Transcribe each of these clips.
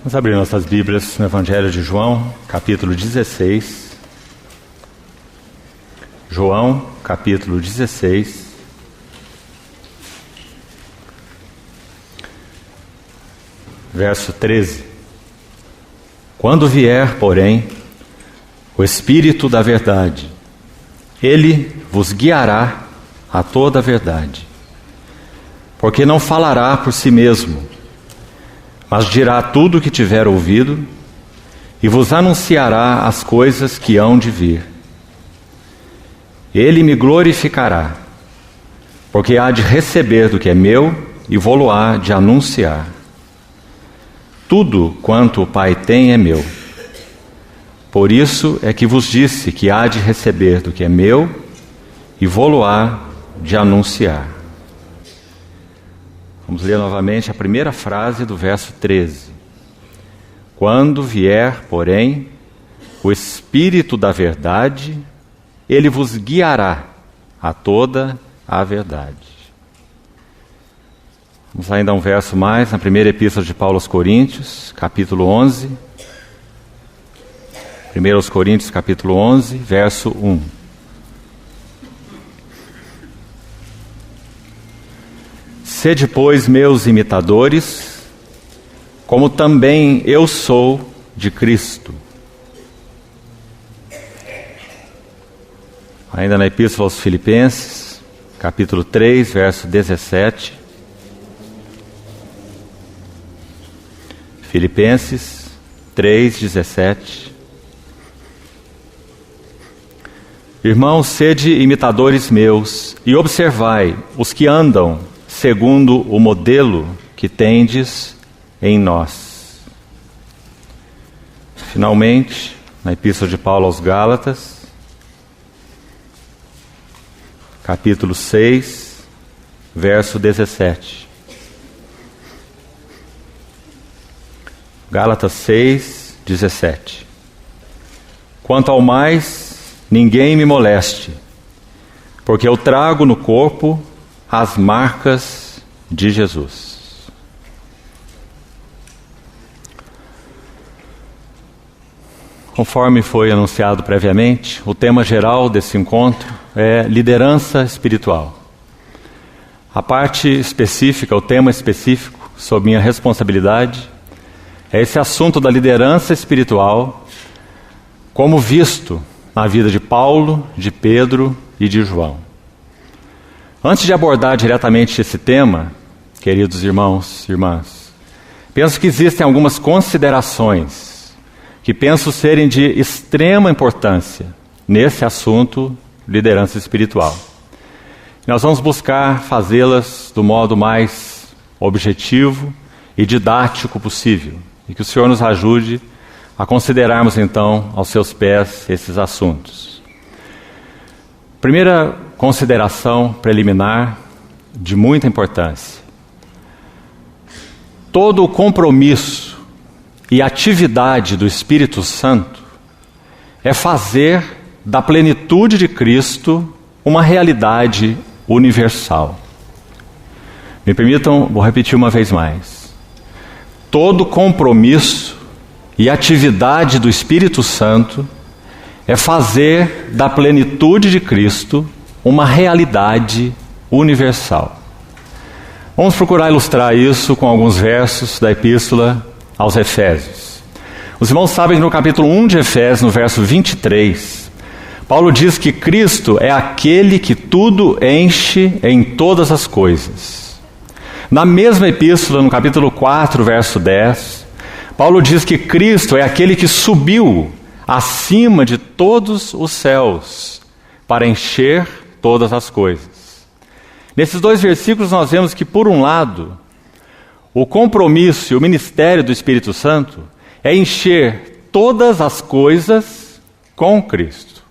Vamos abrir nossas Bíblias no Evangelho de João, capítulo 16. João, capítulo 16. Verso 13. Quando vier, porém, o Espírito da verdade, ele vos guiará a toda a verdade. Porque não falará por si mesmo, mas dirá tudo o que tiver ouvido e vos anunciará as coisas que hão de vir. Ele me glorificará, porque há de receber do que é meu e vô-lo-á de anunciar. Tudo quanto o Pai tem é meu. Por isso é que vos disse que há de receber do que é meu e vô-lo-á de anunciar. Vamos ler novamente a primeira frase do verso 13. Quando vier, porém, o Espírito da verdade, ele vos guiará a toda a verdade. Vamos ainda um verso mais, na primeira epístola de Paulo aos Coríntios, capítulo 11. 1 Coríntios, capítulo 11, verso 1. Sede, pois, meus imitadores, como também eu sou de Cristo. Ainda na Epístola aos Filipenses, capítulo 3, verso 17. Filipenses 3, 17. Irmãos, sede imitadores meus, e observai os que andam segundo o modelo que tendes em nós. Finalmente, na Epístola de Paulo aos Gálatas, capítulo 6, verso 17. Gálatas 6, 17. Quanto ao mais, ninguém me moleste, porque eu trago no corpo as marcas de Jesus. Conforme foi anunciado previamente, o tema geral desse encontro é liderança espiritual. A parte específica, o tema específico, sob minha responsabilidade, é esse assunto da liderança espiritual, como visto na vida de Paulo, de Pedro e de João. Antes de abordar diretamente esse tema, queridos irmãos e irmãs, penso que existem algumas considerações que penso serem de extrema importância nesse assunto, liderança espiritual. Nós vamos buscar fazê-las do modo mais objetivo e didático possível, e que o Senhor nos ajude a considerarmos então aos seus pés esses assuntos. Primeira consideração preliminar de muita importância. Todo o compromisso e atividade do Espírito Santo é fazer da plenitude de Cristo uma realidade universal. Me permitam, vou repetir uma vez mais. Todo compromisso e atividade do Espírito Santo é fazer da plenitude de Cristo uma realidade universal. Vamos procurar ilustrar isso com alguns versos da Epístola aos Efésios. Os irmãos sabem que no capítulo 1 de Efésios, no verso 23, Paulo diz que Cristo é aquele que tudo enche em todas as coisas. Na mesma epístola, no capítulo 4, verso 10, Paulo diz que Cristo é aquele que subiu acima de todos os céus para encher todas as coisas. Nesses dois versículos nós vemos que, por um lado, o compromisso e o ministério do Espírito Santo é encher todas as coisas com Cristo.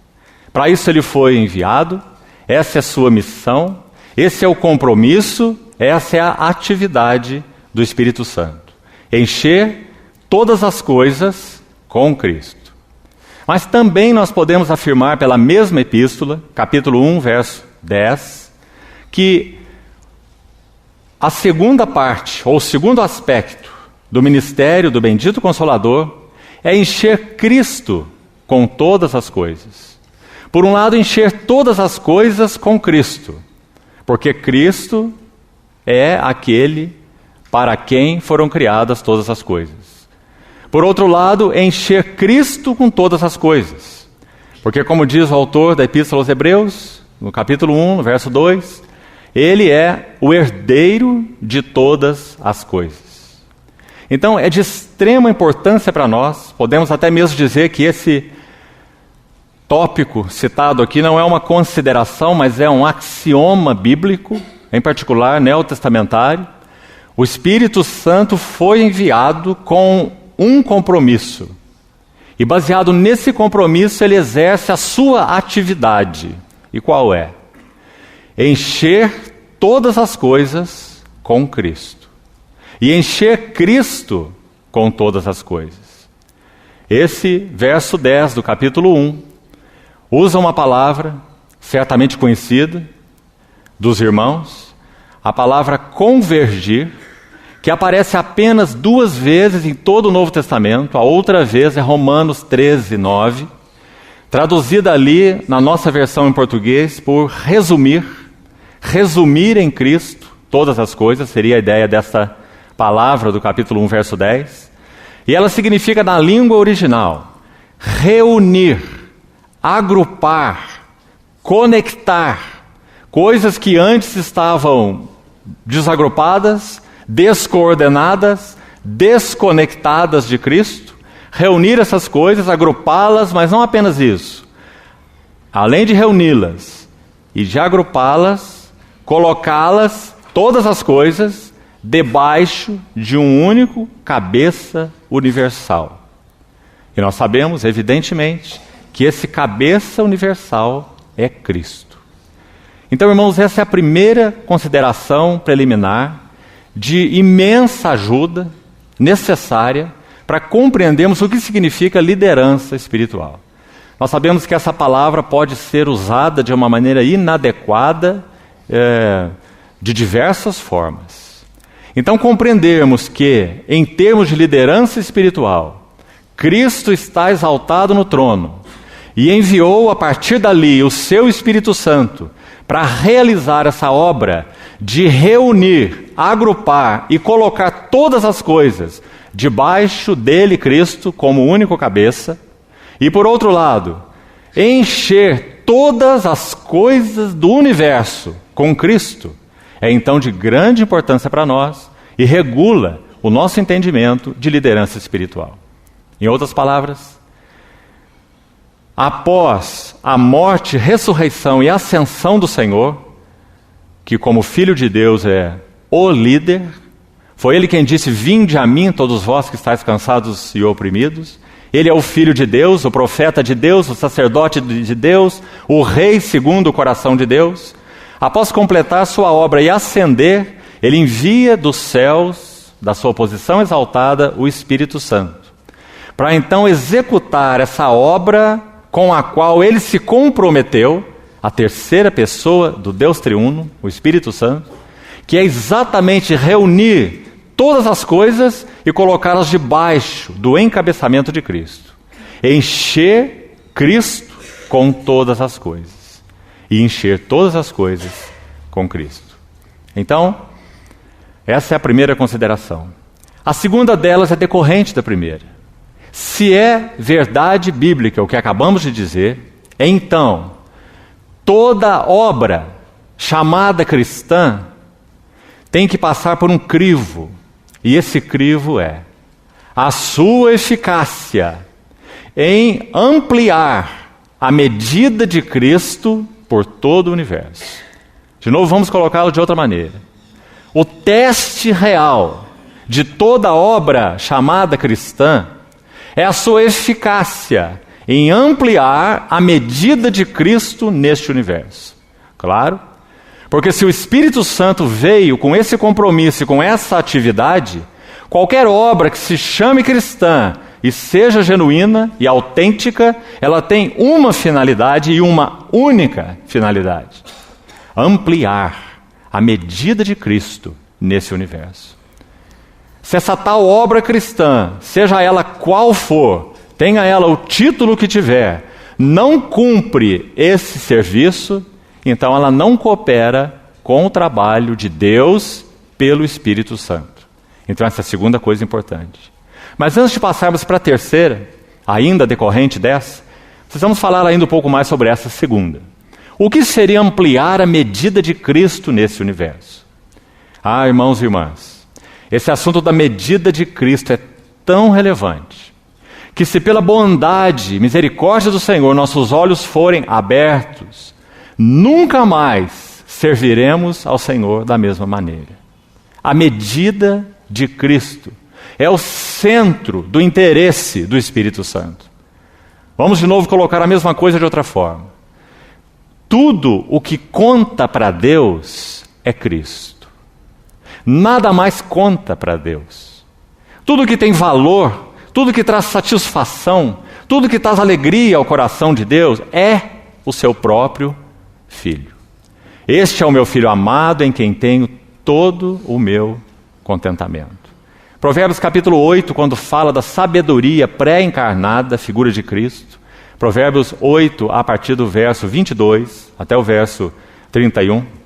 Para isso ele foi enviado, essa é a sua missão, esse é o compromisso, essa é a atividade do Espírito Santo. Encher todas as coisas com Cristo. Mas também nós podemos afirmar pela mesma epístola, capítulo 1, verso 10, que a segunda parte, ou o segundo aspecto do ministério do bendito Consolador é encher Cristo com todas as coisas. Por um lado, encher todas as coisas com Cristo, porque Cristo é aquele para quem foram criadas todas as coisas. Por outro lado, encher Cristo com todas as coisas, porque como diz o autor da Epístola aos Hebreus, no capítulo 1, no verso 2, Ele é o herdeiro de todas as coisas. Então, é de extrema importância para nós, podemos até mesmo dizer que esse tópico citado aqui não é uma consideração, mas é um axioma bíblico, em particular neotestamentário. O Espírito Santo foi enviado com um compromisso. E baseado nesse compromisso, ele exerce a sua atividade. E qual é? Encher todas as coisas com Cristo. E encher Cristo com todas as coisas. Esse verso 10 do capítulo 1 usa uma palavra certamente conhecida dos irmãos, a palavra convergir, que aparece apenas 2 vezes em todo o Novo Testamento. A outra vez é Romanos 13, 9, traduzida ali na nossa versão em português por resumir em Cristo todas as coisas, seria a ideia dessa palavra do capítulo 1, verso 10. E ela significa, na língua original, reunir, agrupar, conectar coisas que antes estavam desagrupadas, descoordenadas, desconectadas de Cristo, reunir essas coisas, agrupá-las, mas não apenas isso. Além de reuni-las e de agrupá-las, colocá-las, todas as coisas, debaixo de um único cabeça universal. E nós sabemos, evidentemente, que esse cabeça universal é Cristo. Então, irmãos, essa é a primeira consideração preliminar de imensa ajuda necessária para compreendermos o que significa liderança espiritual. Nós sabemos que essa palavra pode ser usada de uma maneira inadequada, de diversas formas. Então, compreendermos que, em termos de liderança espiritual, Cristo está exaltado no trono e enviou a partir dali o seu Espírito Santo para realizar essa obra de reunir, agrupar e colocar todas as coisas debaixo dele, Cristo, como único cabeça, e por outro lado, encher todas as coisas do universo com Cristo, é então de grande importância para nós e regula o nosso entendimento de liderança espiritual. Em outras palavras, após a morte, ressurreição e ascensão do Senhor, que como Filho de Deus é o líder, foi Ele quem disse: vinde a mim todos vós que estáis cansados e oprimidos. Ele é o Filho de Deus, o profeta de Deus, o sacerdote de Deus, o rei segundo o coração de Deus. Após completar sua obra e ascender, Ele envia dos céus, da sua posição exaltada, o Espírito Santo, para então executar essa obra com a qual Ele se comprometeu, a terceira pessoa do Deus triuno, o Espírito Santo, que é exatamente reunir todas as coisas e colocá-las debaixo do encabeçamento de Cristo. Encher Cristo com todas as coisas. E encher todas as coisas com Cristo. Então, essa é a primeira consideração. A segunda delas é decorrente da primeira. Se é verdade bíblica o que acabamos de dizer, então, toda obra chamada cristã tem que passar por um crivo. E esse crivo é a sua eficácia em ampliar a medida de Cristo por todo o universo. De novo, vamos colocá-lo de outra maneira. O teste real de toda obra chamada cristã é a sua eficácia em ampliar a medida de Cristo neste universo. Claro, porque se o Espírito Santo veio com esse compromisso e com essa atividade, qualquer obra que se chame cristã e seja genuína e autêntica, ela tem uma finalidade e uma única finalidade: ampliar a medida de Cristo nesse universo. Se essa tal obra cristã, seja ela qual for, tenha ela o título que tiver, não cumpre esse serviço, então ela não coopera com o trabalho de Deus pelo Espírito Santo. Então essa é a segunda coisa importante. Mas antes de passarmos para a terceira, ainda decorrente dessa, precisamos falar ainda um pouco mais sobre essa segunda. O que seria ampliar a medida de Cristo nesse universo? Ah, irmãos e irmãs, esse assunto da medida de Cristo é tão relevante, que se pela bondade e misericórdia do Senhor nossos olhos forem abertos, nunca mais serviremos ao Senhor da mesma maneira. A medida de Cristo é o centro do interesse do Espírito Santo. Vamos de novo colocar a mesma coisa de outra forma. Tudo o que conta para Deus é Cristo. Nada mais conta para Deus. Tudo que tem valor, tudo que traz satisfação, tudo que traz alegria ao coração de Deus é o seu próprio Filho. Este é o meu Filho amado em quem tenho todo o meu contentamento. Provérbios capítulo 8, quando fala da sabedoria pré-encarnada, figura de Cristo. Provérbios 8, a partir do verso 22 até o verso 31.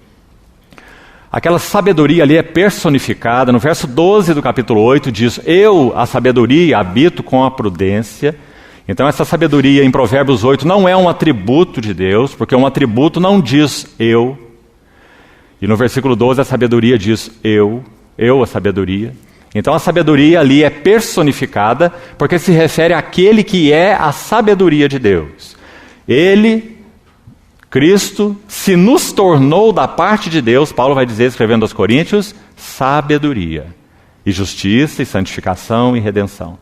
Aquela sabedoria ali é personificada. No verso 12 do capítulo 8 diz: eu, a sabedoria, habito com a prudência. Então essa sabedoria em Provérbios 8 não é um atributo de Deus, porque um atributo não diz eu. E no versículo 12 a sabedoria diz eu a sabedoria. Então a sabedoria ali é personificada, porque se refere àquele que é a sabedoria de Deus. Ele, Cristo, se nos tornou da parte de Deus, Paulo vai dizer, escrevendo aos Coríntios, sabedoria, e justiça, e santificação, e redenção.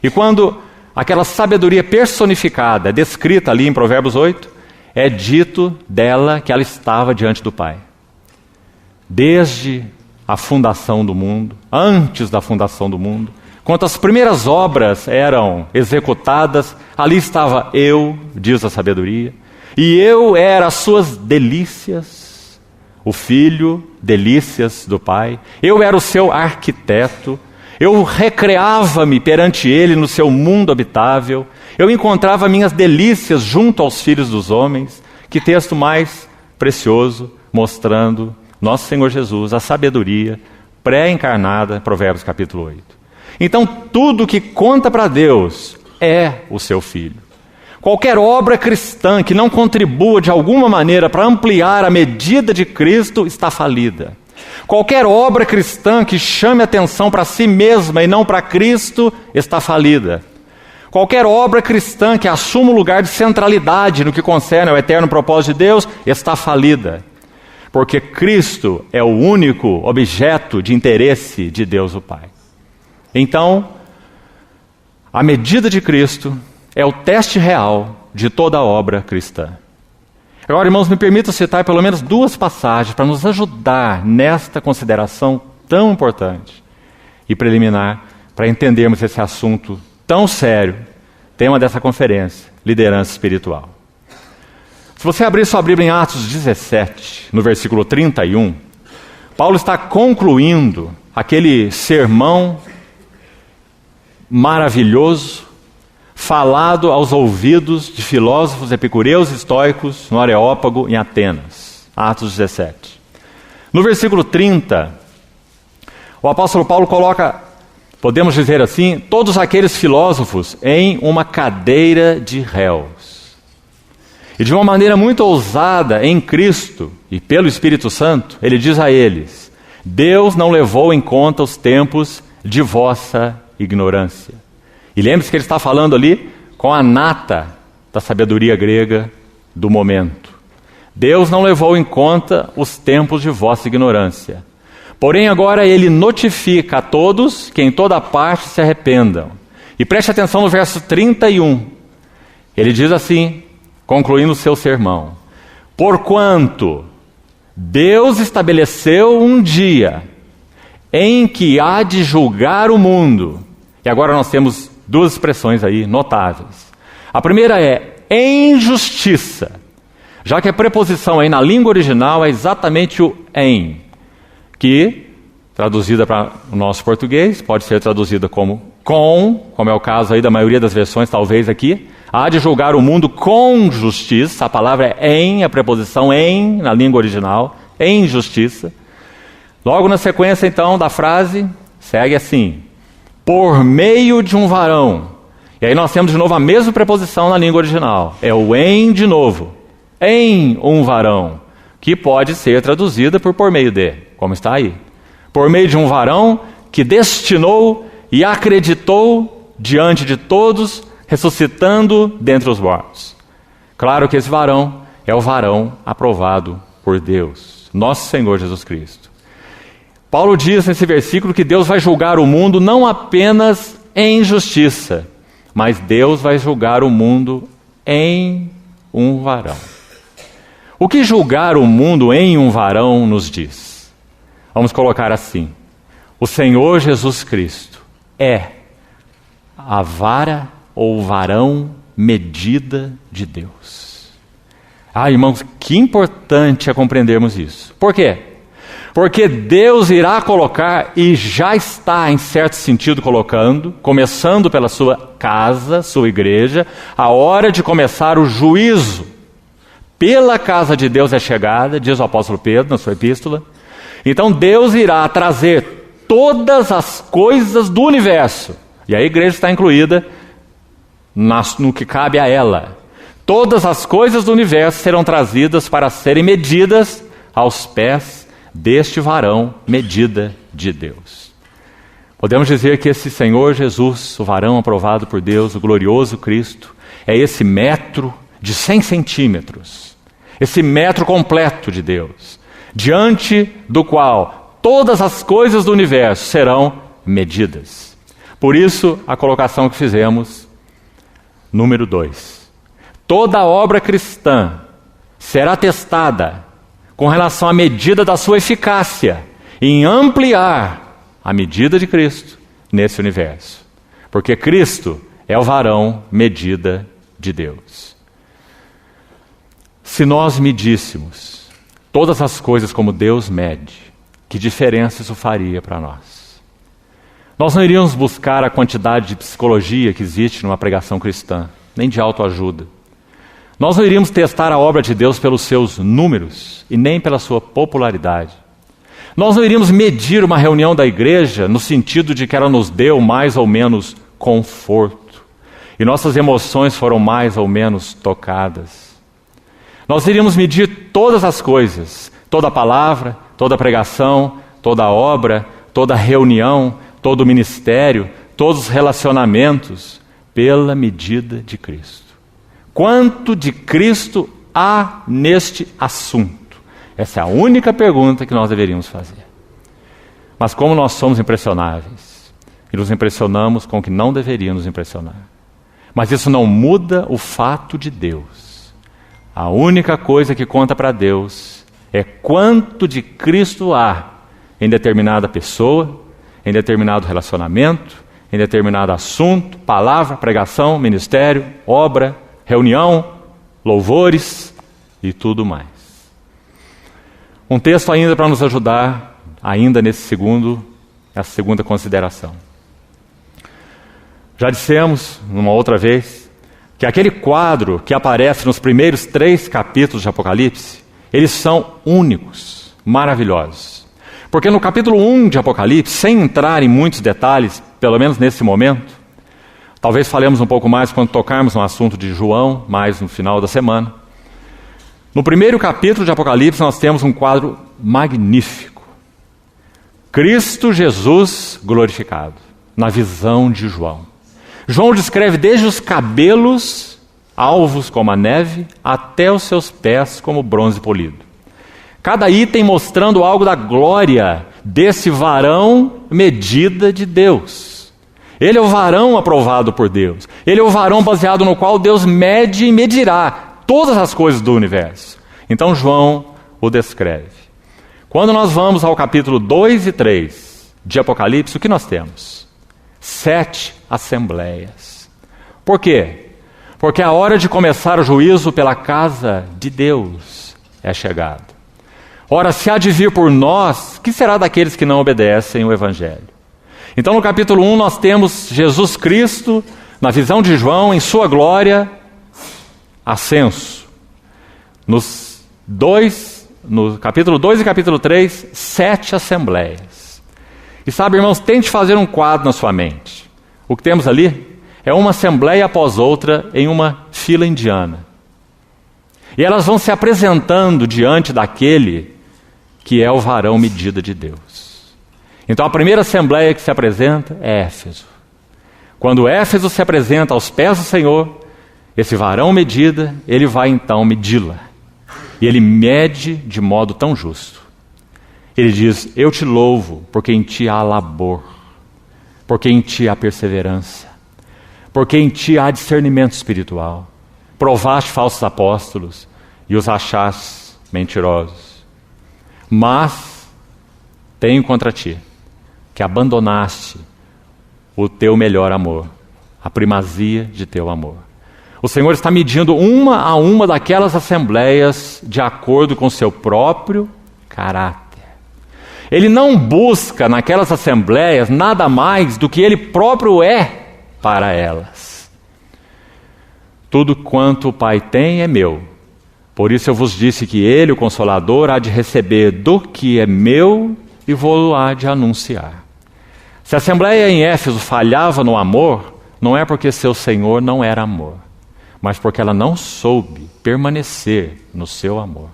E quando aquela sabedoria personificada é descrita ali em Provérbios 8, é dito dela que ela estava diante do Pai. Desde a fundação do mundo, antes da fundação do mundo, quando as primeiras obras eram executadas, ali estava eu, diz a sabedoria, e eu era as suas delícias, o Filho, delícias do Pai, eu era o seu arquiteto, eu recreava-me perante ele no seu mundo habitável, eu encontrava minhas delícias junto aos filhos dos homens. Que texto mais precioso, mostrando nosso Senhor Jesus, a sabedoria pré-encarnada, Provérbios capítulo 8. Então, tudo que conta para Deus é o seu Filho. Qualquer obra cristã que não contribua de alguma maneira para ampliar a medida de Cristo está falida. Qualquer obra cristã que chame atenção para si mesma e não para Cristo está falida. Qualquer obra cristã que assuma o lugar de centralidade no que concerne ao eterno propósito de Deus está falida. Porque Cristo é o único objeto de interesse de Deus o Pai. Então, a medida de Cristo é o teste real de toda a obra cristã. Agora, irmãos, me permitam citar pelo menos duas passagens para nos ajudar nesta consideração tão importante e preliminar para entendermos esse assunto tão sério, tema dessa conferência, liderança espiritual. Se você abrir sua Bíblia em Atos 17, no versículo 31, Paulo está concluindo aquele sermão maravilhoso, falado aos ouvidos de filósofos epicureus e estoicos no Areópago, em Atenas. Atos 17. No versículo 30, o apóstolo Paulo coloca, podemos dizer assim, todos aqueles filósofos em uma cadeira de réus. E de uma maneira muito ousada em Cristo e pelo Espírito Santo, ele diz a eles: Deus não levou em conta os tempos de vossa ignorância. E lembre-se que ele está falando ali com a nata da sabedoria grega do momento. Deus não levou em conta os tempos de vossa ignorância. Porém agora ele notifica a todos que em toda parte se arrependam. E preste atenção no verso 31. Ele diz assim, concluindo o seu sermão: porquanto Deus estabeleceu um dia em que há de julgar o mundo. E agora nós temos duas expressões aí notáveis. A primeira é em justiça, já que a preposição aí na língua original é exatamente o em, que traduzida para o nosso português, pode ser traduzida como é o caso aí da maioria das versões, talvez aqui. Há de julgar o mundo com justiça, a palavra é em, a preposição em, na língua original, em justiça. Logo na sequência, então, da frase, segue assim, por meio de um varão. E aí nós temos de novo a mesma preposição na língua original, é o em de novo, em um varão, que pode ser traduzida por meio de, como está aí. Por meio de um varão que destinou e acreditou diante de todos, ressuscitando dentre os mortos. Claro que esse varão é o varão aprovado por Deus, nosso Senhor Jesus Cristo. Paulo diz nesse versículo que Deus vai julgar o mundo não apenas em justiça, mas Deus vai julgar o mundo em um varão. O que julgar o mundo em um varão nos diz? Vamos colocar assim, o Senhor Jesus Cristo é a vara ou varão medida de Deus. Irmãos, que importante é compreendermos isso. Por quê? Porque Deus irá colocar, e já está em certo sentido colocando, começando pela sua casa, sua igreja, a hora de começar o juízo. Pela casa de Deus é chegada, diz o apóstolo Pedro na sua epístola. Então Deus irá trazer todas as coisas do universo, e a igreja está incluída no que cabe a ela. Todas as coisas do universo serão trazidas para serem medidas aos pés deste varão, medida de Deus. Podemos dizer que esse Senhor Jesus, o varão aprovado por Deus, o glorioso Cristo, é esse metro de 100 centímetros, esse metro completo de Deus, diante do qual todas as coisas do universo serão medidas. Por isso, a colocação que fizemos, número 2. Toda obra cristã será testada com relação à medida da sua eficácia em ampliar a medida de Cristo nesse universo. Porque Cristo é o varão medida de Deus. Se nós medíssemos todas as coisas como Deus mede, que diferença isso faria para nós? Nós não iríamos buscar a quantidade de psicologia que existe numa pregação cristã, nem de autoajuda. Nós não iríamos testar a obra de Deus pelos seus números e nem pela sua popularidade. Nós não iríamos medir uma reunião da igreja no sentido de que ela nos deu mais ou menos conforto e nossas emoções foram mais ou menos tocadas. Nós iríamos medir todas as coisas, toda a palavra, toda a pregação, toda a obra, toda a reunião, todo o ministério, todos os relacionamentos, pela medida de Cristo. Quanto de Cristo há neste assunto? Essa é a única pergunta que nós deveríamos fazer. Mas como nós somos impressionáveis, e nos impressionamos com o que não deveria nos impressionar. Mas isso não muda o fato de Deus. A única coisa que conta para Deus é quanto de Cristo há em determinada pessoa, em determinado relacionamento, em determinado assunto, palavra, pregação, ministério, obra, reunião, louvores e tudo mais. Um texto ainda para nos ajudar, ainda nessa segunda consideração. Já dissemos, numa outra vez, que aquele quadro que aparece nos primeiros 3 capítulos de Apocalipse, eles são únicos, maravilhosos. Porque no capítulo 1 de Apocalipse, sem entrar em muitos detalhes, pelo menos nesse momento, talvez falemos um pouco mais quando tocarmos no assunto de João, mais no final da semana. No primeiro capítulo de Apocalipse, nós temos um quadro magnífico. Cristo Jesus glorificado, na visão de João. João descreve desde os cabelos, alvos como a neve, até os seus pés como bronze polido. Cada item mostrando algo da glória desse varão medida de Deus. Ele é o varão aprovado por Deus. Ele é o varão baseado no qual Deus mede e medirá todas as coisas do universo. Então João o descreve. Quando nós vamos ao capítulo 2 e 3 de Apocalipse, o que nós temos? 7 assembleias. Por quê? Porque a hora de começar o juízo pela casa de Deus é chegada. Ora, se há de vir por nós, que será daqueles que não obedecem o Evangelho? Então, no capítulo 1, nós temos Jesus Cristo, na visão de João, em sua glória, ascenso. No capítulo 2 e capítulo 3, 7 assembleias. E sabe, irmãos, tente fazer um quadro na sua mente. O que temos ali é uma assembleia após outra em uma fila indiana. E elas vão se apresentando diante daquele que é o varão medida de Deus. Então a primeira assembleia que se apresenta é Éfeso. Quando Éfeso se apresenta aos pés do Senhor, esse varão medida, ele vai então medi-la. E ele mede de modo tão justo. Ele diz: eu te louvo, porque em ti há labor, porque em ti há perseverança, porque em ti há discernimento espiritual. Provaste falsos apóstolos e os achaste mentirosos. Mas tenho contra ti que abandonaste o teu melhor amor, a primazia de teu amor. O Senhor está medindo uma a uma daquelas assembleias de acordo com o seu próprio caráter. Ele não busca naquelas assembleias nada mais do que ele próprio é para elas. Tudo quanto o Pai tem é meu. Por isso eu vos disse que ele, o Consolador, há de receber do que é meu e vou-lo há de anunciar. Se a assembleia em Éfeso falhava no amor, não é porque seu Senhor não era amor, mas porque ela não soube permanecer no seu amor.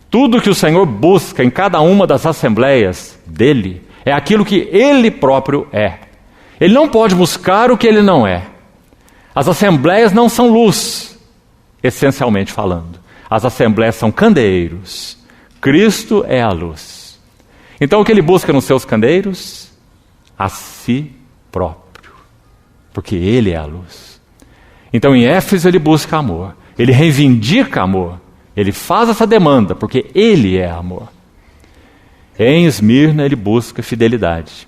Tudo que o Senhor busca em cada uma das assembleias dele é aquilo que ele próprio é. Ele não pode buscar o que ele não é. As assembleias não são luz, essencialmente falando. As assembleias são candeeiros. Cristo é a luz. Então o que ele busca nos seus candeeiros? A si próprio. Porque ele é a luz. Então em Éfeso ele busca amor. Ele reivindica amor. Ele faz essa demanda, porque ele é amor. Em Esmirna ele busca fidelidade.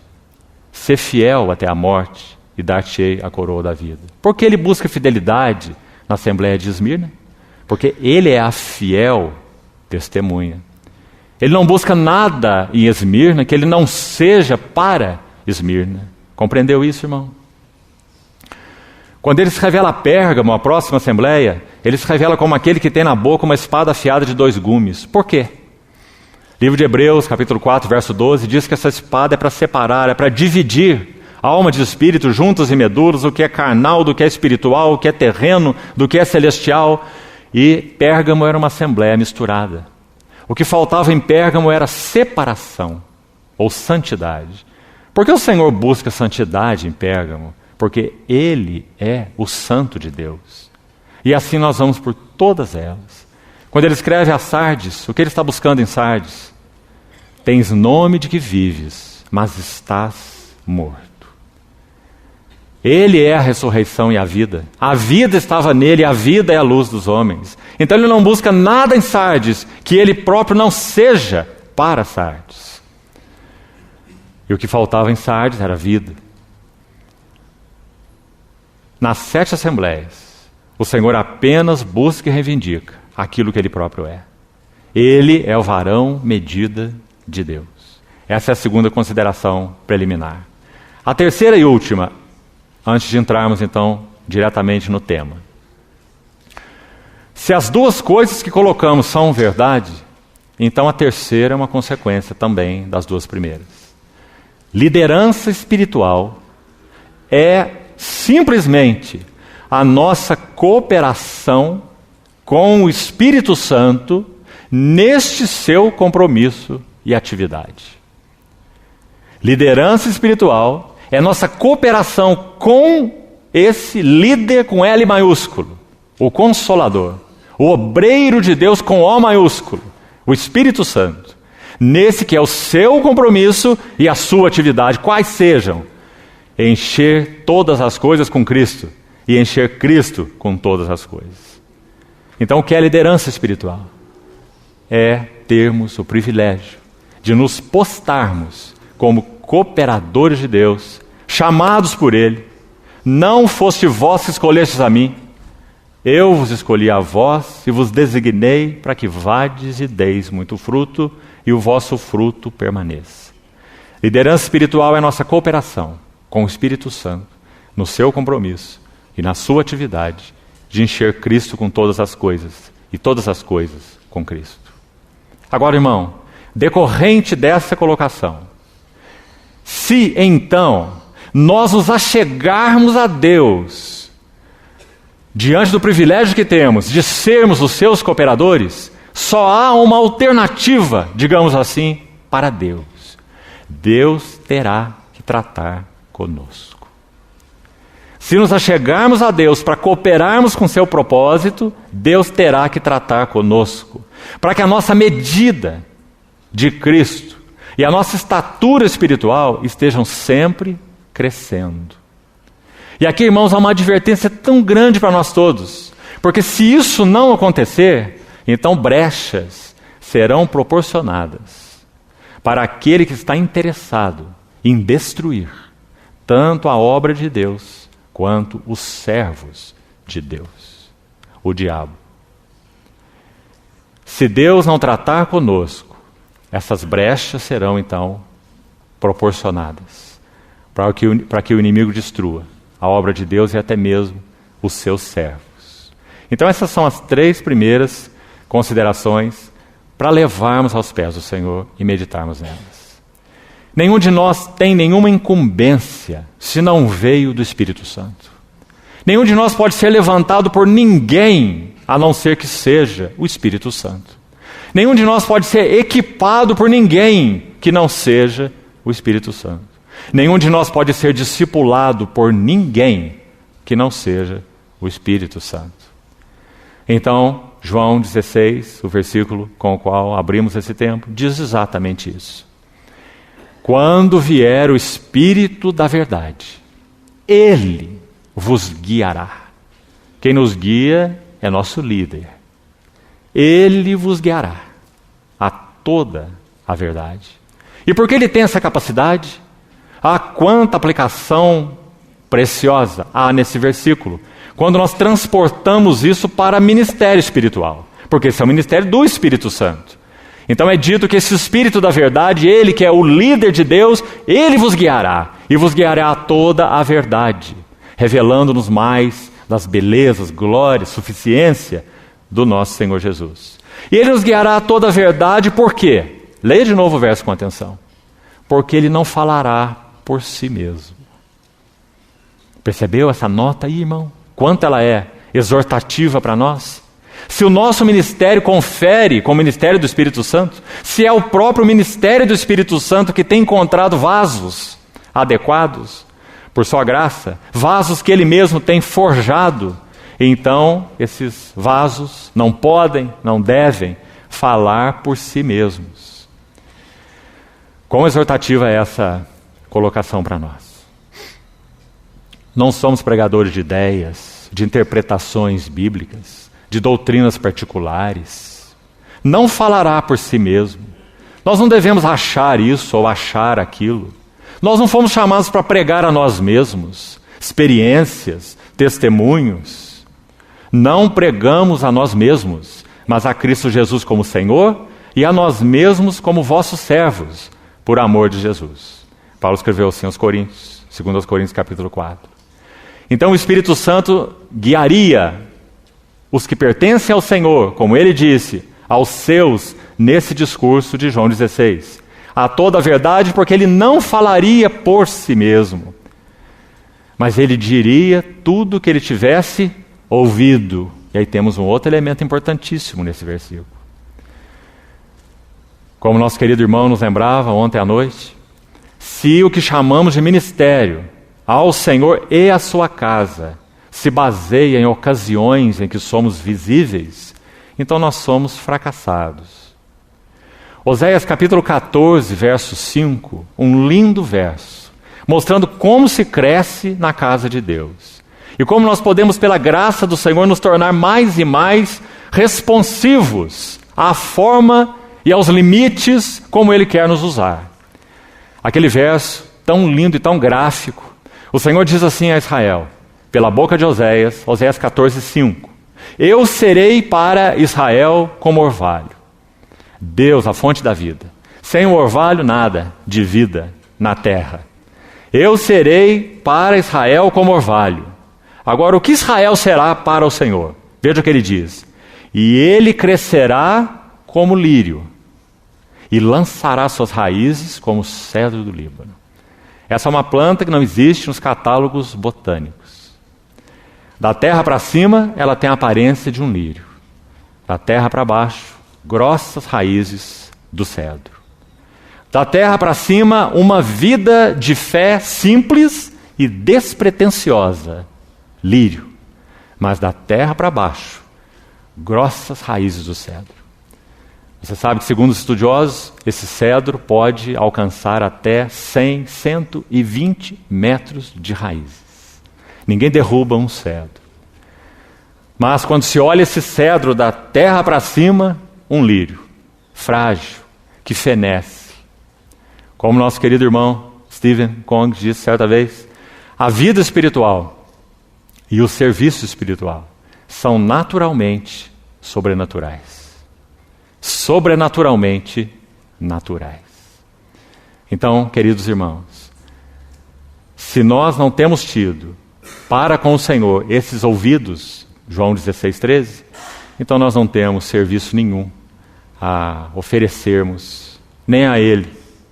Ser fiel até a morte e dar-te-ei a coroa da vida. Por que ele busca fidelidade na Assembleia de Esmirna? Porque ele é a fiel testemunha. Ele não busca nada em Esmirna que ele não seja para Esmirna. Compreendeu isso, irmão? Quando ele se revela a Pérgamo, a próxima Assembleia, ele se revela como aquele que tem na boca uma espada afiada de 2 gumes. Por quê? Livro de Hebreus, capítulo 4, verso 12, diz que essa espada é para separar, é para dividir alma de espírito, juntas e medulas, o que é carnal do que é espiritual, o que é terreno do que é celestial. E Pérgamo era uma assembleia misturada. O que faltava em Pérgamo era separação, ou santidade. Por que o Senhor busca santidade em Pérgamo? Porque Ele é o santo de Deus. E assim nós vamos por todas elas. Quando ele escreve a Sardes, o que ele está buscando em Sardes? Tens nome de que vives, mas estás morto. Ele é a ressurreição e a vida. A vida estava nele, a vida é a luz dos homens. Então ele não busca nada em Sardes que ele próprio não seja para Sardes. E o que faltava em Sardes era vida. Nas 7 assembleias, o Senhor apenas busca e reivindica aquilo que ele próprio é. Ele é o varão medida de Deus. Essa é a segunda consideração preliminar. A terceira e última, antes de entrarmos então diretamente no tema. Se as duas coisas que colocamos são verdade, então a terceira é uma consequência também das duas primeiras. Liderança espiritual é simplesmente a nossa cooperação com o Espírito Santo neste seu compromisso e atividade. Liderança espiritual é nossa cooperação com esse líder com L maiúsculo, o Consolador, o obreiro de Deus com O maiúsculo, o Espírito Santo, nesse que é o seu compromisso e a sua atividade, quais sejam, encher todas as coisas com Cristo e encher Cristo com todas as coisas. Então o que é liderança espiritual? É termos o privilégio de nos postarmos como cooperadores de Deus, chamados por Ele. Não foste vós que escolhestes a mim, Eu vos escolhi a vós e vos designei para que vades e deis muito fruto e o vosso fruto permaneça. Liderança espiritual é a nossa cooperação com o Espírito Santo no seu compromisso e na sua atividade de encher Cristo com todas as coisas e todas as coisas com Cristo. Agora, irmão, decorrente dessa colocação, se então nós nos achegarmos a Deus diante do privilégio que temos de sermos os seus cooperadores, só há uma alternativa, digamos assim, para Deus. Deus terá que tratar conosco. Se nos achegarmos a Deus para cooperarmos com seu propósito, Deus terá que tratar conosco, para que a nossa medida de Cristo e a nossa estatura espiritual estejam sempre crescendo. E aqui, irmãos, há uma advertência tão grande para nós todos, porque se isso não acontecer, então brechas serão proporcionadas para aquele que está interessado em destruir tanto a obra de Deus quanto os servos de Deus, o diabo. Se Deus não tratar conosco, essas brechas serão então proporcionadas para que o inimigo destrua a obra de Deus e até mesmo os seus servos. Então essas são as 3 primeiras considerações para levarmos aos pés do Senhor e meditarmos nelas. Nenhum de nós tem nenhuma incumbência se não veio do Espírito Santo. Nenhum de nós pode ser levantado por ninguém a não ser que seja o Espírito Santo. Nenhum de nós pode ser equipado por ninguém que não seja o Espírito Santo. Nenhum de nós pode ser discipulado por ninguém que não seja o Espírito Santo. Então, João 16, o versículo com o qual abrimos esse tempo, diz exatamente isso. Quando vier o Espírito da verdade, Ele vos guiará. Quem nos guia é nosso líder. Ele vos guiará a toda a verdade. E por que Ele tem essa capacidade? Ah, quanta aplicação preciosa há nesse versículo, quando nós transportamos isso para ministério espiritual, porque esse é o ministério do Espírito Santo. Então é dito que esse Espírito da verdade, Ele que é o líder de Deus, Ele vos guiará, e vos guiará a toda a verdade, revelando-nos mais das belezas, glórias, suficiência do nosso Senhor Jesus. E Ele nos guiará a toda a verdade, por quê? Leia de novo o verso com atenção. Porque Ele não falará por si mesmo. Percebeu essa nota aí, irmão? Quanto ela é exortativa para nós? Se o nosso ministério confere com o ministério do Espírito Santo, se é o próprio ministério do Espírito Santo que tem encontrado vasos adequados, por sua graça, vasos que Ele mesmo tem forjado, então esses vasos não podem, não devem falar por si mesmos. Quão exortativa é essa colocação para nós? Não somos pregadores de ideias, de interpretações bíblicas, de doutrinas particulares. Não falará por si mesmo. Nós não devemos achar isso ou achar aquilo. Nós não fomos chamados para pregar a nós mesmos, experiências, testemunhos. Não pregamos a nós mesmos, mas a Cristo Jesus como Senhor e a nós mesmos como vossos servos, por amor de Jesus. Paulo escreveu assim aos Coríntios, 2 Coríntios capítulo 4. Então o Espírito Santo guiaria os que pertencem ao Senhor, como ele disse, aos seus, nesse discurso de João 16. A toda a verdade, porque ele não falaria por si mesmo, mas ele diria tudo o que ele tivesse ouvido. E aí temos um outro elemento importantíssimo nesse versículo. Como nosso querido irmão nos lembrava ontem à noite, se o que chamamos de ministério ao Senhor e à sua casa se baseia em ocasiões em que somos visíveis, então nós somos fracassados. Oséias capítulo 14, verso 5, um lindo verso, mostrando como se cresce na casa de Deus. E como nós podemos, pela graça do Senhor, nos tornar mais e mais responsivos à forma e aos limites como Ele quer nos usar. Aquele verso tão lindo e tão gráfico, o Senhor diz assim a Israel, pela boca de Oséias, Oséias 14, 5. Eu serei para Israel como orvalho. Deus, a fonte da vida. Sem o orvalho, nada de vida na terra. Eu serei para Israel como orvalho. Agora, o que Israel será para o Senhor? Veja o que ele diz. E ele crescerá como lírio, e lançará suas raízes como o cedro do Líbano. Essa é uma planta que não existe nos catálogos botânicos. Da terra para cima, ela tem a aparência de um lírio. Da terra para baixo, grossas raízes do cedro. Da terra para cima, uma vida de fé simples e despretensiosa, lírio. Mas da terra para baixo, grossas raízes do cedro. Você sabe que, segundo os estudiosos, esse cedro pode alcançar até 100, 120 metros de raízes. Ninguém derruba um cedro. Mas quando se olha esse cedro da terra para cima, um lírio, frágil, que fenece. Como nosso querido irmão Stephen Kong disse certa vez, a vida espiritual e o serviço espiritual são naturalmente sobrenaturais. Sobrenaturalmente naturais. Então, queridos irmãos, se nós não temos tido para com o Senhor esses ouvidos, João 16:13, então nós não temos serviço nenhum a oferecermos, nem a Ele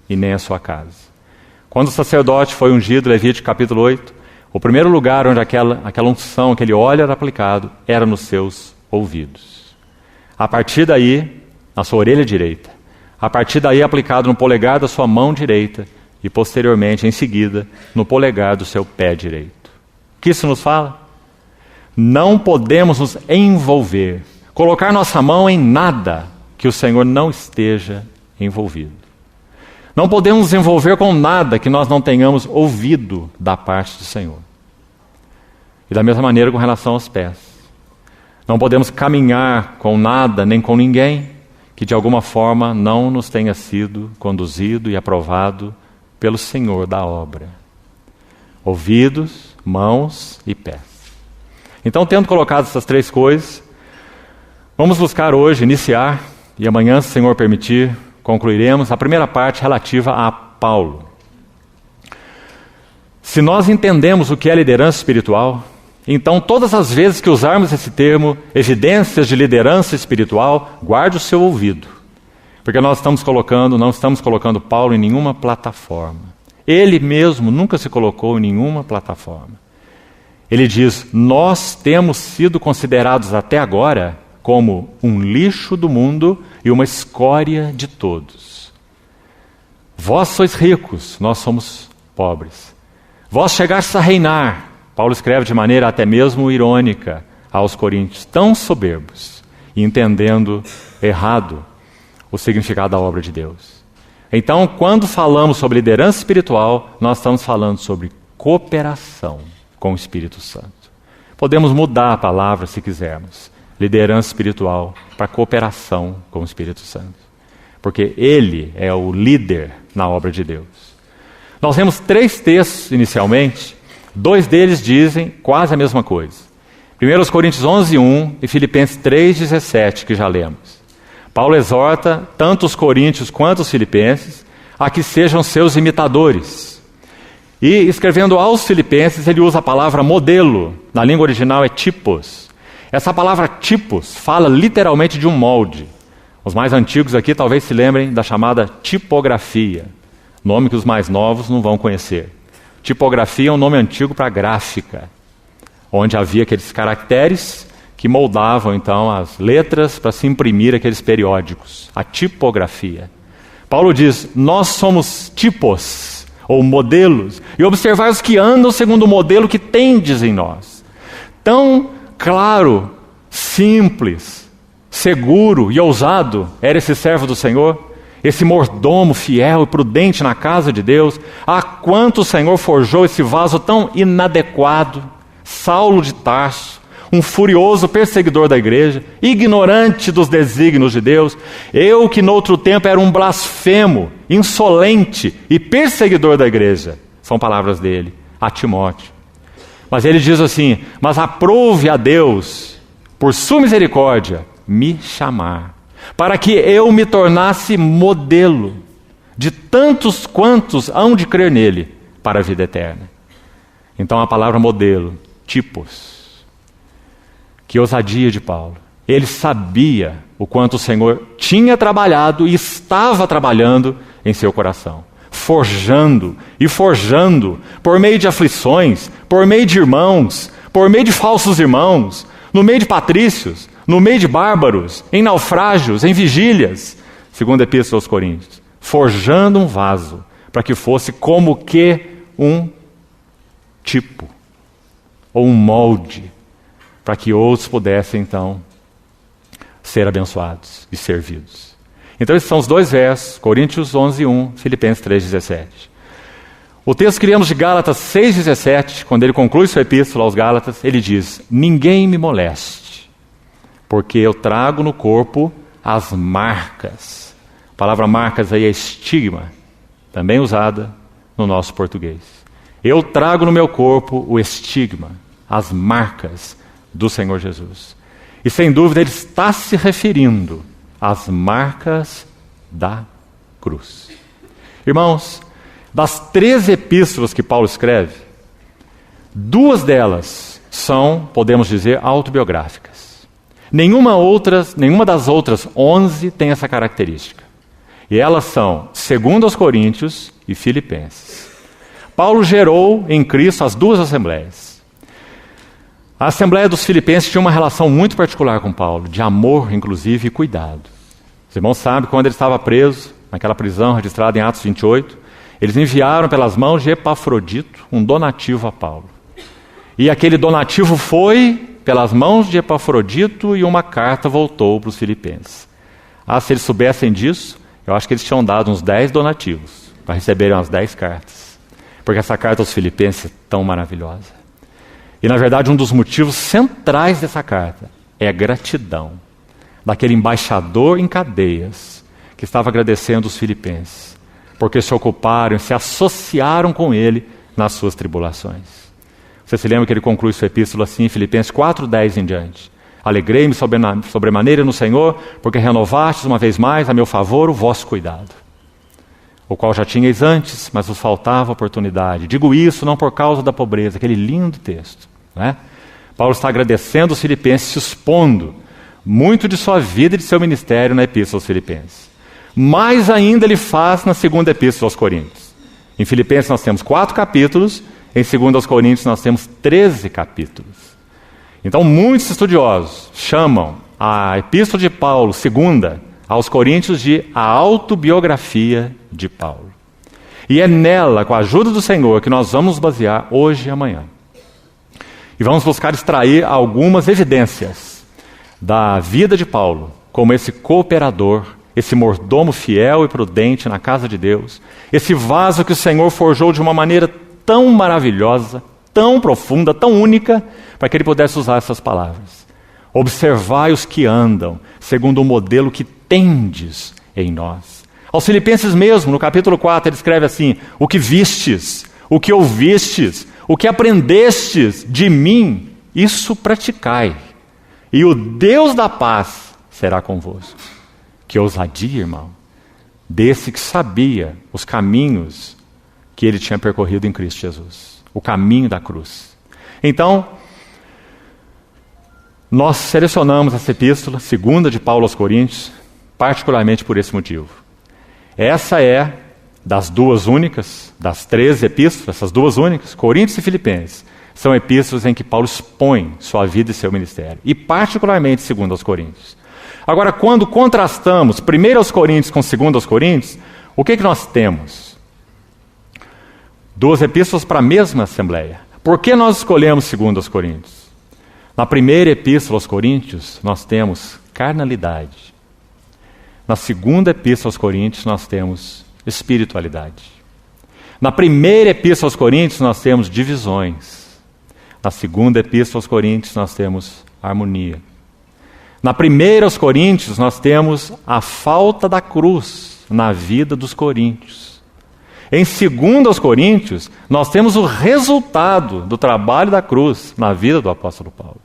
e nem a sua casa. Quando o sacerdote foi ungido, Levítico capítulo 8, o primeiro lugar onde aquela unção, aquele óleo era aplicado, era nos seus ouvidos. A partir daí, na sua orelha direita. A partir daí, aplicado no polegar da sua mão direita e, posteriormente, em seguida, no polegar do seu pé direito. O que isso nos fala? Não podemos nos envolver, colocar nossa mão em nada que o Senhor não esteja envolvido. Não podemos nos envolver com nada que nós não tenhamos ouvido da parte do Senhor. E da mesma maneira com relação aos pés. Não podemos caminhar com nada nem com ninguém que de alguma forma não nos tenha sido conduzido e aprovado pelo Senhor da obra. Ouvidos, mãos e pés. Então, tendo colocado essas três coisas, vamos buscar hoje, iniciar, e amanhã, se o Senhor permitir, concluiremos a primeira parte relativa a Paulo. Se nós entendemos o que é liderança espiritual, então todas as vezes que usarmos esse termo, evidências de liderança espiritual, guarde o seu ouvido. Porque nós não estamos colocando Paulo em nenhuma plataforma. Ele mesmo nunca se colocou em nenhuma plataforma. Ele diz, nós temos sido considerados até agora como um lixo do mundo e uma escória de todos. Vós sois ricos, nós somos pobres. Vós chegastes a reinar. Paulo escreve de maneira até mesmo irônica aos coríntios, tão soberbos, e entendendo errado o significado da obra de Deus. Então, quando falamos sobre liderança espiritual, nós estamos falando sobre cooperação com o Espírito Santo. Podemos mudar a palavra se quisermos, liderança espiritual para cooperação com o Espírito Santo. Porque Ele é o líder na obra de Deus. Nós temos 3 textos inicialmente. 2 deles dizem quase a mesma coisa. 1 Coríntios 11:1 e Filipenses 3:17, que já lemos. Paulo exorta tanto os coríntios quanto os filipenses a que sejam seus imitadores. E escrevendo aos filipenses, ele usa a palavra modelo. Na língua original é tipos. Essa palavra tipos fala literalmente de um molde. Os mais antigos aqui talvez se lembrem da chamada tipografia. Nome que os mais novos não vão conhecer. Tipografia é um nome antigo para gráfica, onde havia aqueles caracteres que moldavam então as letras para se imprimir aqueles periódicos. A tipografia. Paulo diz, nós somos tipos, ou modelos, e observai os que andam segundo o modelo que tendes em nós. Tão claro, simples, seguro e ousado era esse servo do Senhor. Esse mordomo fiel e prudente na casa de Deus, a quanto o Senhor forjou esse vaso tão inadequado, Saulo de Tarso, um furioso perseguidor da igreja, ignorante dos desígnios de Deus, eu que noutro tempo era um blasfemo, insolente e perseguidor da igreja, são palavras dele, a Timóteo. Mas ele diz assim, mas aprove a Deus por sua misericórdia, me chamar, para que eu me tornasse modelo de tantos quantos hão de crer nele para a vida eterna. Então a palavra modelo, tipos. Que ousadia de Paulo. Ele sabia o quanto o Senhor tinha trabalhado e estava trabalhando em seu coração, forjando e forjando, por meio de aflições, por meio de irmãos, por meio de falsos irmãos, no meio de patrícios, no meio de bárbaros, em naufrágios, em vigílias, segundo a Epístola aos Coríntios, forjando um vaso, para que fosse como que um tipo, ou um molde, para que outros pudessem, então, ser abençoados e servidos. Então, esses são os dois versos, Coríntios 11:1, Filipenses 3:17. O texto que lemos de Gálatas 6:17, quando ele conclui sua epístola aos Gálatas, ele diz: ninguém me moleste, porque eu trago no corpo as marcas. A palavra marcas aí é estigma, também usada no nosso português. Eu trago no meu corpo o estigma, as marcas do Senhor Jesus. E sem dúvida ele está se referindo às marcas da cruz. Irmãos, das 13 epístolas que Paulo escreve, 2 delas são, podemos dizer, autobiográficas. Nenhuma das outras 11 tem essa característica. E elas são 2 aos Coríntios e Filipenses. Paulo gerou em Cristo as 2 assembleias. A Assembleia dos Filipenses tinha uma relação muito particular com Paulo, de amor, inclusive, e cuidado. Os irmãos sabem que quando ele estava preso, naquela prisão registrada em Atos 28, eles enviaram pelas mãos de Epafrodito um donativo a Paulo. E aquele donativo foi pelas mãos de Epafrodito e uma carta voltou para os filipenses. Se eles soubessem disso, eu acho que eles tinham dado uns 10 donativos para receberem as 10 cartas. Porque essa carta aos filipenses é tão maravilhosa. E, na verdade, um dos motivos centrais dessa carta é a gratidão daquele embaixador em cadeias que estava agradecendo os filipenses, porque se ocuparam e se associaram com ele nas suas tribulações. Você se lembra que ele conclui sua epístola assim, em Filipenses 4:10 em diante. Alegrei-me sobremaneira no Senhor, porque renovastes uma vez mais a meu favor o vosso cuidado, o qual já tinhais antes, mas vos faltava oportunidade. Digo isso não por causa da pobreza, aquele lindo texto, né? Paulo está agradecendo os filipenses, se expondo muito de sua vida e de seu ministério na epístola aos Filipenses. Mais ainda ele faz na segunda epístola aos Coríntios. Em Filipenses nós temos 4 capítulos, em 2 aos Coríntios nós temos 13 capítulos. Então muitos estudiosos chamam a epístola de Paulo, 2 aos Coríntios, de a autobiografia de Paulo. E é nela, com a ajuda do Senhor, que nós vamos nos basear hoje e amanhã. E vamos buscar extrair algumas evidências da vida de Paulo, como esse cooperador, esse mordomo fiel e prudente na casa de Deus, esse vaso que o Senhor forjou de uma maneira tão maravilhosa, tão profunda, tão única, para que ele pudesse usar essas palavras. Observai os que andam, segundo o modelo que tendes em nós. Aos Filipenses mesmo, no capítulo 4, ele escreve assim: o que vistes, o que ouvistes, o que aprendestes de mim, isso praticai, e o Deus da paz será convosco. Que ousadia, irmão, desse que sabia os caminhos que ele tinha percorrido em Cristo Jesus, o caminho da cruz. Então, nós selecionamos essa epístola, 2 de Paulo aos Coríntios, particularmente por esse motivo. Essa é, das 2 únicas, das 13 epístolas, essas 2 únicas, Coríntios e Filipenses, são epístolas em que Paulo expõe sua vida e seu ministério, e particularmente 2 aos Coríntios. Agora, quando contrastamos 1 aos Coríntios com 2 aos Coríntios, o que nós temos? 2 epístolas para a mesma assembleia. Por que nós escolhemos 2 aos Coríntios? Na primeira epístola aos Coríntios, nós temos carnalidade. Na segunda epístola aos Coríntios, nós temos espiritualidade. Na primeira epístola aos Coríntios, nós temos divisões. Na segunda epístola aos Coríntios, nós temos harmonia. Na primeira aos Coríntios, nós temos a falta da cruz na vida dos coríntios. Em 2 aos Coríntios, nós temos o resultado do trabalho da cruz na vida do apóstolo Paulo.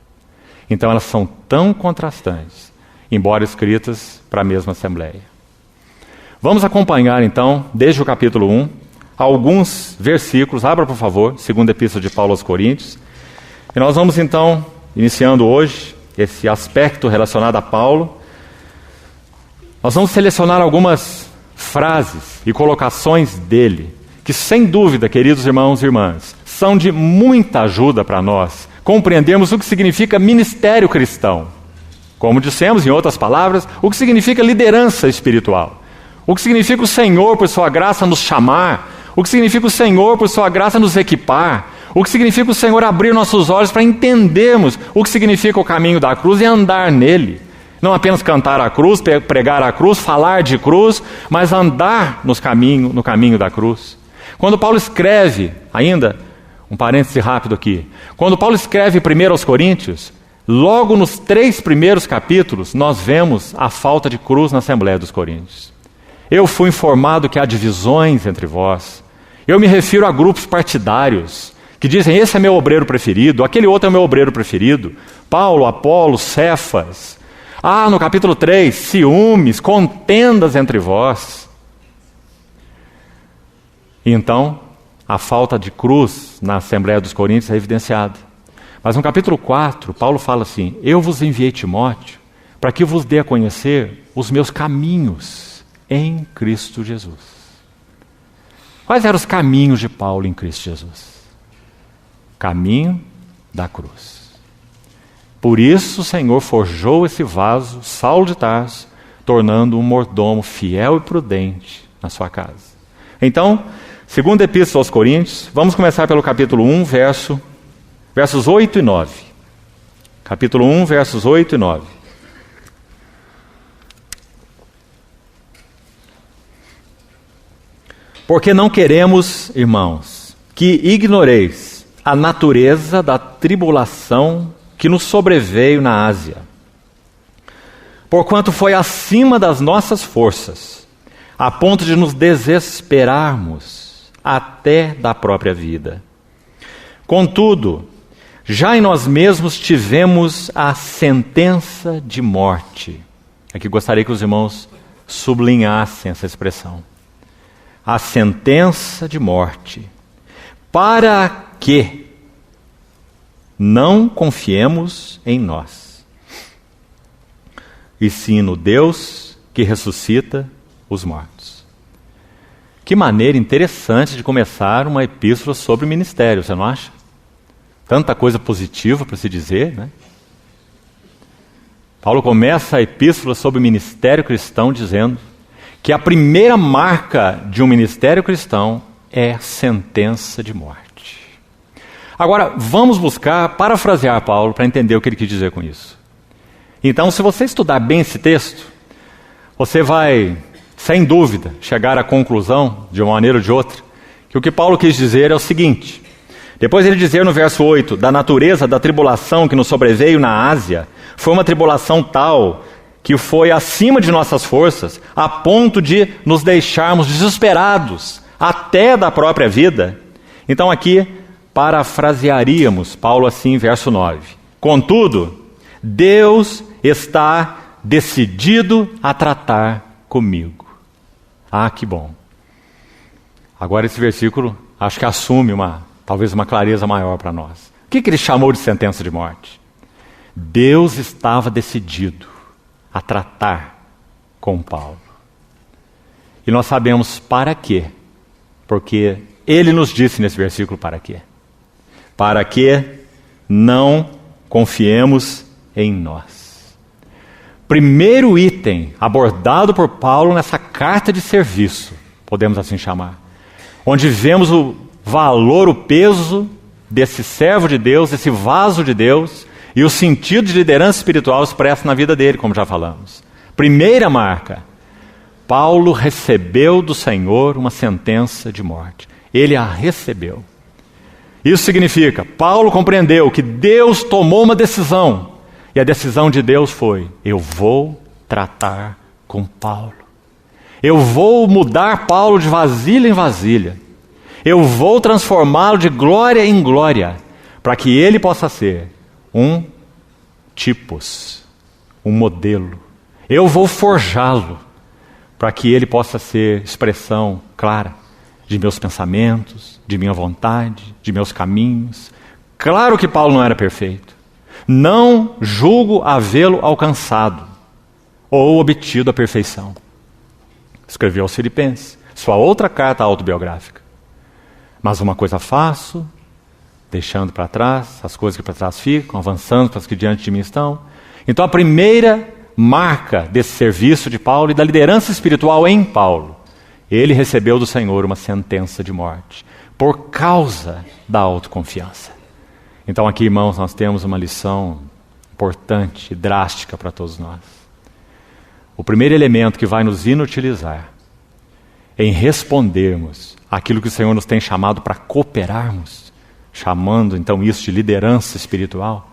Então elas são tão contrastantes, embora escritas para a mesma Assembleia. Vamos acompanhar então, desde o capítulo 1, alguns versículos. Abra, por favor, segunda Epístola de Paulo aos Coríntios. E nós vamos então, iniciando hoje, esse aspecto relacionado a Paulo. Nós vamos selecionar algumas frases e colocações dele, que sem dúvida, queridos irmãos e irmãs, são de muita ajuda para nós compreendermos o que significa ministério cristão. Como dissemos, em outras palavras, o que significa liderança espiritual. O que significa o Senhor, por sua graça, nos chamar. O que significa o Senhor, por sua graça, nos equipar. O que significa o Senhor abrir nossos olhos para entendermos o que significa o caminho da cruz e andar nele. Não apenas cantar a cruz, pregar a cruz, falar de cruz, mas andar no caminho da cruz. Quando Paulo escreve, ainda, um parêntese rápido aqui. Quando Paulo escreve 1 aos Coríntios, logo nos 3 primeiros capítulos, nós vemos a falta de cruz na Assembleia dos Coríntios. Eu fui informado que há divisões entre vós. Eu me refiro a grupos partidários, que dizem, esse é meu obreiro preferido, aquele outro é meu obreiro preferido. Paulo, Apolo, Cefas. No capítulo 3, ciúmes, contendas entre vós. E então, a falta de cruz na Assembleia dos Coríntios é evidenciada. Mas no capítulo 4, Paulo fala assim, eu vos enviei Timóteo para que vos dê a conhecer os meus caminhos em Cristo Jesus. Quais eram os caminhos de Paulo em Cristo Jesus? Caminho da cruz. Por isso o Senhor forjou esse vaso, Saulo de Tarso, tornando um mordomo fiel e prudente na sua casa. Então, segunda Epístola aos Coríntios, vamos começar pelo capítulo 1, versos 8 e 9. Capítulo 1, versos 8 e 9. Porque não queremos, irmãos, que ignoreis a natureza da tribulação que nos sobreveio na Ásia, porquanto foi acima das nossas forças, a ponto de nos desesperarmos até da própria vida. Contudo, já em nós mesmos tivemos a sentença de morte. Aqui gostaria que os irmãos sublinhassem essa expressão. A sentença de morte, para que não confiemos em nós, e sim no Deus que ressuscita os mortos. Que maneira interessante de começar uma epístola sobre ministério, você não acha? Tanta coisa positiva para se dizer, né? Paulo começa a epístola sobre o ministério cristão dizendo que a primeira marca de um ministério cristão é sentença de morte. Agora, vamos buscar parafrasear Paulo para entender o que ele quis dizer com isso. Então, se você estudar bem esse texto, você vai, sem dúvida, chegar à conclusão, de uma maneira ou de outra, que o que Paulo quis dizer é o seguinte. Depois ele dizer no verso 8, da natureza da tribulação que nos sobreveio na Ásia, foi uma tribulação tal que foi acima de nossas forças, a ponto de nos deixarmos desesperados, até da própria vida. Então aqui, parafrasearíamos Paulo assim, verso 9. Contudo, Deus está decidido a tratar comigo. Que bom. Agora esse versículo, acho que assume talvez uma clareza maior para nós. O que ele chamou de sentença de morte? Deus estava decidido a tratar com Paulo. E nós sabemos para quê. Porque ele nos disse nesse versículo para quê. Para que não confiemos em nós. Primeiro item abordado por Paulo nessa carta de serviço, podemos assim chamar, onde vemos o valor, o peso desse servo de Deus, desse vaso de Deus, e o sentido de liderança espiritual expresso na vida dele, como já falamos. Primeira marca, Paulo recebeu do Senhor uma sentença de morte. Ele a recebeu. Isso significa, Paulo compreendeu que Deus tomou uma decisão, e a decisão de Deus foi, eu vou tratar com Paulo. Eu vou mudar Paulo de vasilha em vasilha. Eu vou transformá-lo de glória em glória, para que ele possa ser um tipos, um modelo. Eu vou forjá-lo para que ele possa ser expressão clara de meus pensamentos, de minha vontade, de meus caminhos. Claro que Paulo não era perfeito. Não julgo havê-lo alcançado ou obtido a perfeição. Escreveu aos Filipenses, sua outra carta autobiográfica. Mas uma coisa faço, deixando para trás as coisas que para trás ficam, avançando para as que diante de mim estão. Então a primeira marca desse serviço de Paulo e da liderança espiritual em Paulo, ele recebeu do Senhor uma sentença de morte, por causa da autoconfiança. Então aqui, irmãos, nós temos uma lição importante e drástica para todos nós. O primeiro elemento que vai nos inutilizar em respondermos aquilo que o Senhor nos tem chamado para cooperarmos, chamando então isso de liderança espiritual,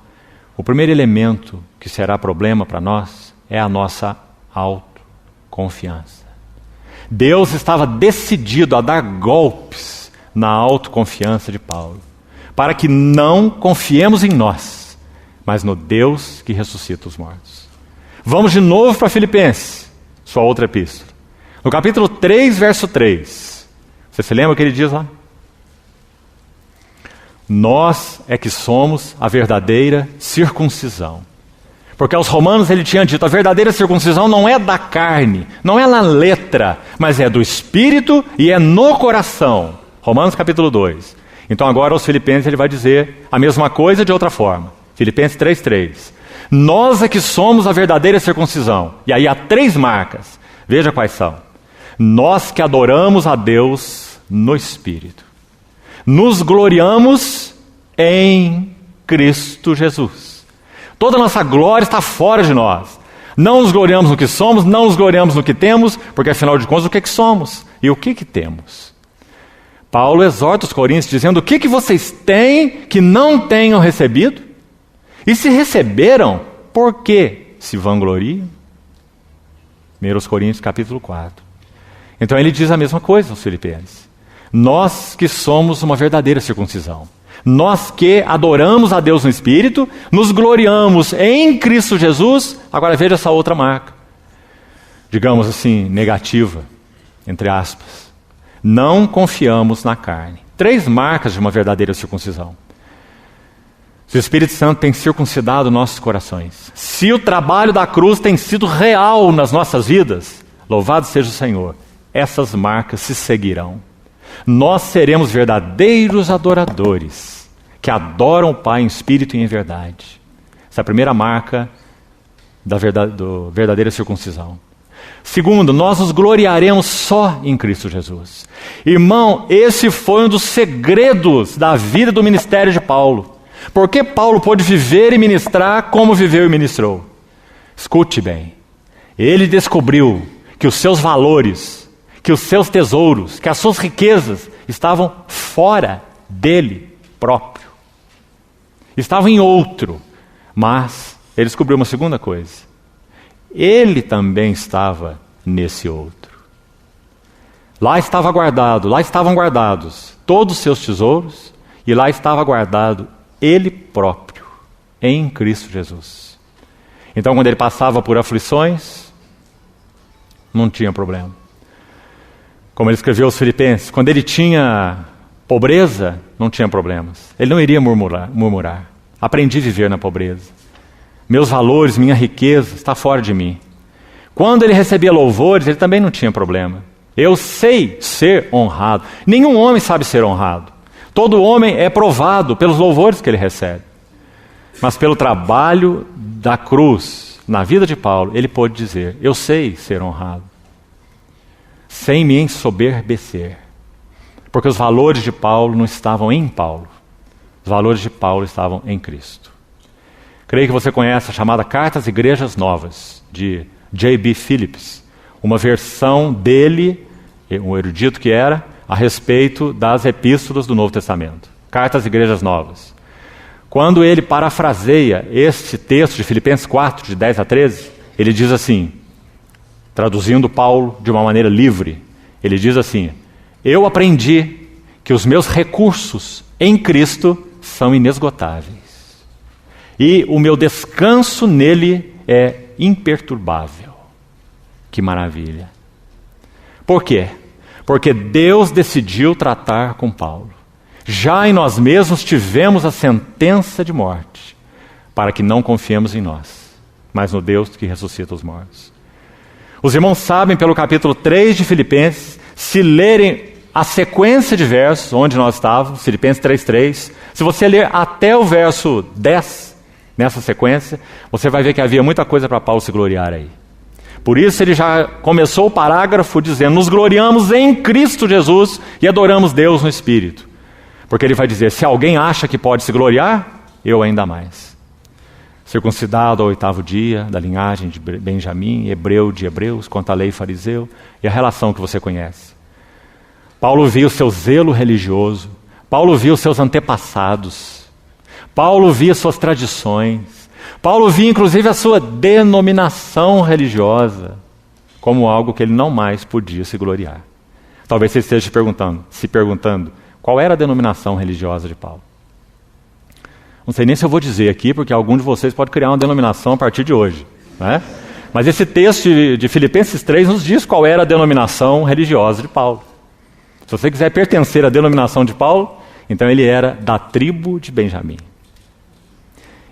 o primeiro elemento que será problema para nós é a nossa autoconfiança. Deus estava decidido a dar golpes na autoconfiança de Paulo, para que não confiemos em nós, mas no Deus que ressuscita os mortos. Vamos de novo para Filipenses, sua outra epístola. No capítulo 3, verso 3. Você se lembra o que ele diz lá? Nós é que somos a verdadeira circuncisão. Porque aos romanos ele tinha dito, a verdadeira circuncisão não é da carne, não é na letra, mas é do espírito e é no coração. Romanos capítulo 2. Então agora aos Filipenses ele vai dizer a mesma coisa de outra forma. Filipenses 3:3. Nós é que somos a verdadeira circuncisão. E aí há 3 marcas. Veja quais são. Nós que adoramos a Deus no Espírito. Nos gloriamos em Cristo Jesus. Toda a nossa glória está fora de nós. Não nos gloriamos no que somos, não nos gloriamos no que temos, porque afinal de contas o que é que somos e o que temos? Paulo exorta os coríntios dizendo, o que vocês têm que não tenham recebido? E se receberam, por que se vangloriam? 1 Coríntios capítulo 4. Então ele diz a mesma coisa aos Filipenses. Nós que somos uma verdadeira circuncisão. Nós que adoramos a Deus no Espírito, nos gloriamos em Cristo Jesus. Agora veja essa outra marca. Digamos assim, negativa, entre aspas. Não confiamos na carne. 3 marcas de uma verdadeira circuncisão. Se o Espírito Santo tem circuncidado nossos corações, se o trabalho da cruz tem sido real nas nossas vidas, louvado seja o Senhor, essas marcas se seguirão. Nós seremos verdadeiros adoradores, que adoram o Pai em espírito e em verdade. Essa é a primeira marca da verdadeira circuncisão. Segundo, nós nos gloriaremos só em Cristo Jesus. Irmão, esse foi um dos segredos da vida do ministério de Paulo. Por que Paulo pôde viver e ministrar como viveu e ministrou? Escute bem. Ele descobriu que os seus valores, que os seus tesouros, que as suas riquezas estavam fora dele próprio. Estavam em outro. Mas ele descobriu uma segunda coisa. Ele também estava nesse outro. Lá estavam guardados todos os seus tesouros, e lá estava guardado ele próprio, em Cristo Jesus. Então, quando ele passava por aflições, não tinha problema. Como ele escreveu aos Filipenses, quando ele tinha pobreza, não tinha problemas. Ele não iria murmurar. Aprendi a viver na pobreza. Meus valores, minha riqueza está fora de mim. Quando ele recebia louvores, ele também não tinha problema. Eu sei ser honrado. Nenhum homem sabe ser honrado. Todo homem é provado pelos louvores que ele recebe. Mas pelo trabalho da cruz, na vida de Paulo, ele pôde dizer, eu sei ser honrado. Sem me ensoberbecer. Porque os valores de Paulo não estavam em Paulo. Os valores de Paulo estavam em Cristo. Creio que você conhece a chamada Carta às Igrejas Novas, de J.B. Phillips. Uma versão dele, um erudito que era, a respeito das epístolas do Novo Testamento. Carta às Igrejas Novas. Quando ele parafraseia este texto de Filipenses 4, de 10 a 13, ele diz assim, traduzindo Paulo de uma maneira livre, ele diz assim, eu aprendi que os meus recursos em Cristo são inesgotáveis. e o meu descanso nele é imperturbável. Que maravilha! Por quê? Porque Deus decidiu tratar com Paulo. Já em nós mesmos tivemos a sentença de morte, para que não confiemos em nós, mas no Deus que ressuscita os mortos. Os irmãos sabem, pelo capítulo 3 de Filipenses, se lerem a sequência de versos onde nós estávamos, Filipenses 3:3, se você ler até o verso 10, nessa sequência, você vai ver que havia muita coisa para Paulo se gloriar aí. Por isso ele já começou o parágrafo dizendo: nos gloriamos em Cristo Jesus e adoramos Deus no Espírito. Porque ele vai dizer: se alguém acha que pode se gloriar, eu ainda mais. Circuncidado ao 8º dia, da linhagem de Benjamim, hebreu de hebreus, quanto à lei fariseu, e a relação que você conhece. Paulo viu seu zelo religioso, Paulo viu seus antepassados, Paulo via suas tradições, Paulo via inclusive a sua denominação religiosa como algo que ele não mais podia se gloriar. Talvez você esteja se perguntando qual era a denominação religiosa de Paulo. Não sei nem se eu vou dizer aqui, porque algum de vocês pode criar uma denominação a partir de hoje, né? Mas esse texto de Filipenses 3 nos diz qual era a denominação religiosa de Paulo. Se você quiser pertencer à denominação de Paulo, então ele era da tribo de Benjamim.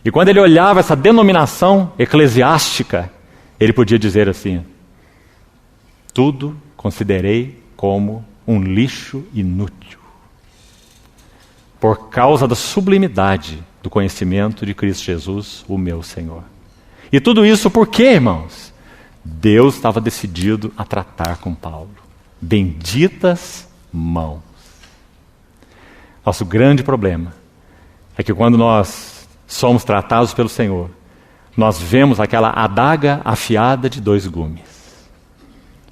E quando ele olhava essa denominação eclesiástica, ele podia dizer assim: tudo considerei como um lixo inútil, por causa da sublimidade do conhecimento de Cristo Jesus, o meu Senhor. E tudo isso por quê, irmãos? Deus estava decidido a tratar com Paulo. Benditas mãos. Nosso grande problema é que quando nós somos tratados pelo Senhor, nós vemos aquela adaga afiada de 2 gumes.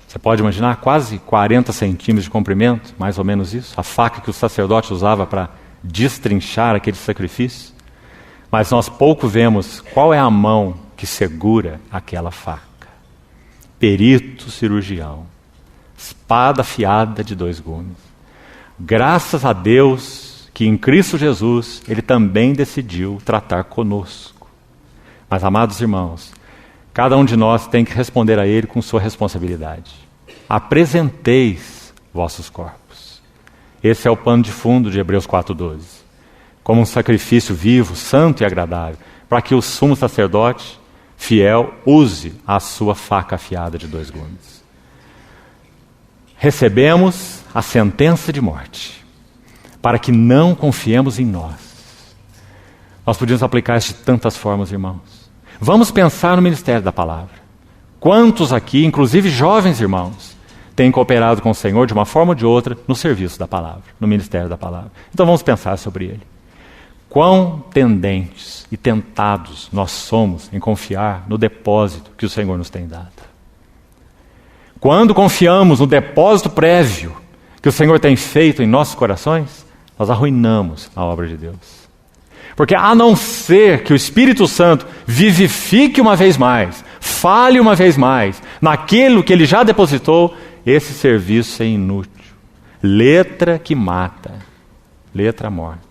Você pode imaginar, quase 40 centímetros de comprimento, mais ou menos isso, a faca que o sacerdote usava para destrinchar aquele sacrifício. Mas nós pouco vemos qual é a mão que segura aquela faca. Perito cirurgião, espada afiada de 2 gumes. Graças a Deus que em Cristo Jesus Ele também decidiu tratar conosco. Mas, amados irmãos, cada um de nós tem que responder a Ele com sua responsabilidade. Apresenteis vossos corpos. Esse é o pano de fundo de Hebreus 4:12. Como um sacrifício vivo, santo e agradável, para que o sumo sacerdote fiel use a sua faca afiada de 2 gumes. Recebemos a sentença de morte, para que não confiemos em nós. Nós podemos aplicar isso de tantas formas, irmãos. Vamos pensar no ministério da palavra. Quantos aqui, inclusive jovens irmãos, têm cooperado com o Senhor de uma forma ou de outra no serviço da palavra, no ministério da palavra? Então vamos pensar sobre ele. Quão tendentes e tentados nós somos em confiar no depósito que o Senhor nos tem dado. Quando confiamos no depósito prévio que o Senhor tem feito em nossos corações, nós arruinamos a obra de Deus. Porque a não ser que o Espírito Santo vivifique uma vez mais, fale uma vez mais, naquilo que Ele já depositou, esse serviço é inútil. Letra que mata, letra morta.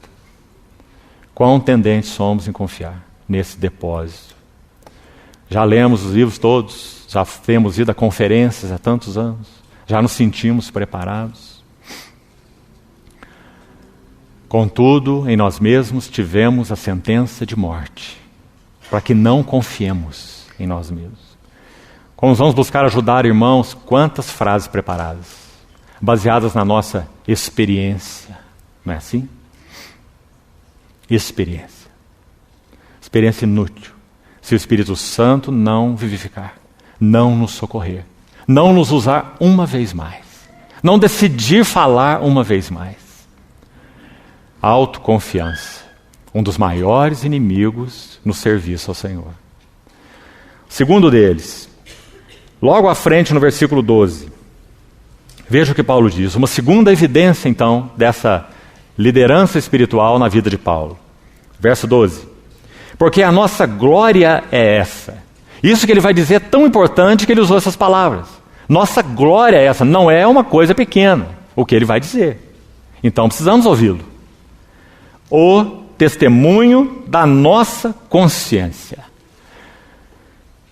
Quão tendentes somos em confiar nesse depósito. Já lemos os livros todos, já temos ido a conferências há tantos anos, já nos sentimos preparados. Contudo, em nós mesmos tivemos a sentença de morte, para que não confiemos em nós mesmos. Como vamos buscar ajudar irmãos, quantas frases preparadas, baseadas na nossa experiência, não é assim? Experiência inútil, se o Espírito Santo não vivificar, não nos socorrer, não nos usar uma vez mais, não decidir falar uma vez mais. Autoconfiança, um dos maiores inimigos no serviço ao Senhor. O segundo deles, logo à frente no versículo 12, veja o que Paulo diz, uma segunda evidência então dessa liderança espiritual na vida de Paulo. Verso 12. Porque a nossa glória é essa. Isso que ele vai dizer é tão importante que ele usou essas palavras. Nossa glória é essa. Não é uma coisa pequena o que ele vai dizer. Então precisamos ouvi-lo. O testemunho da nossa consciência,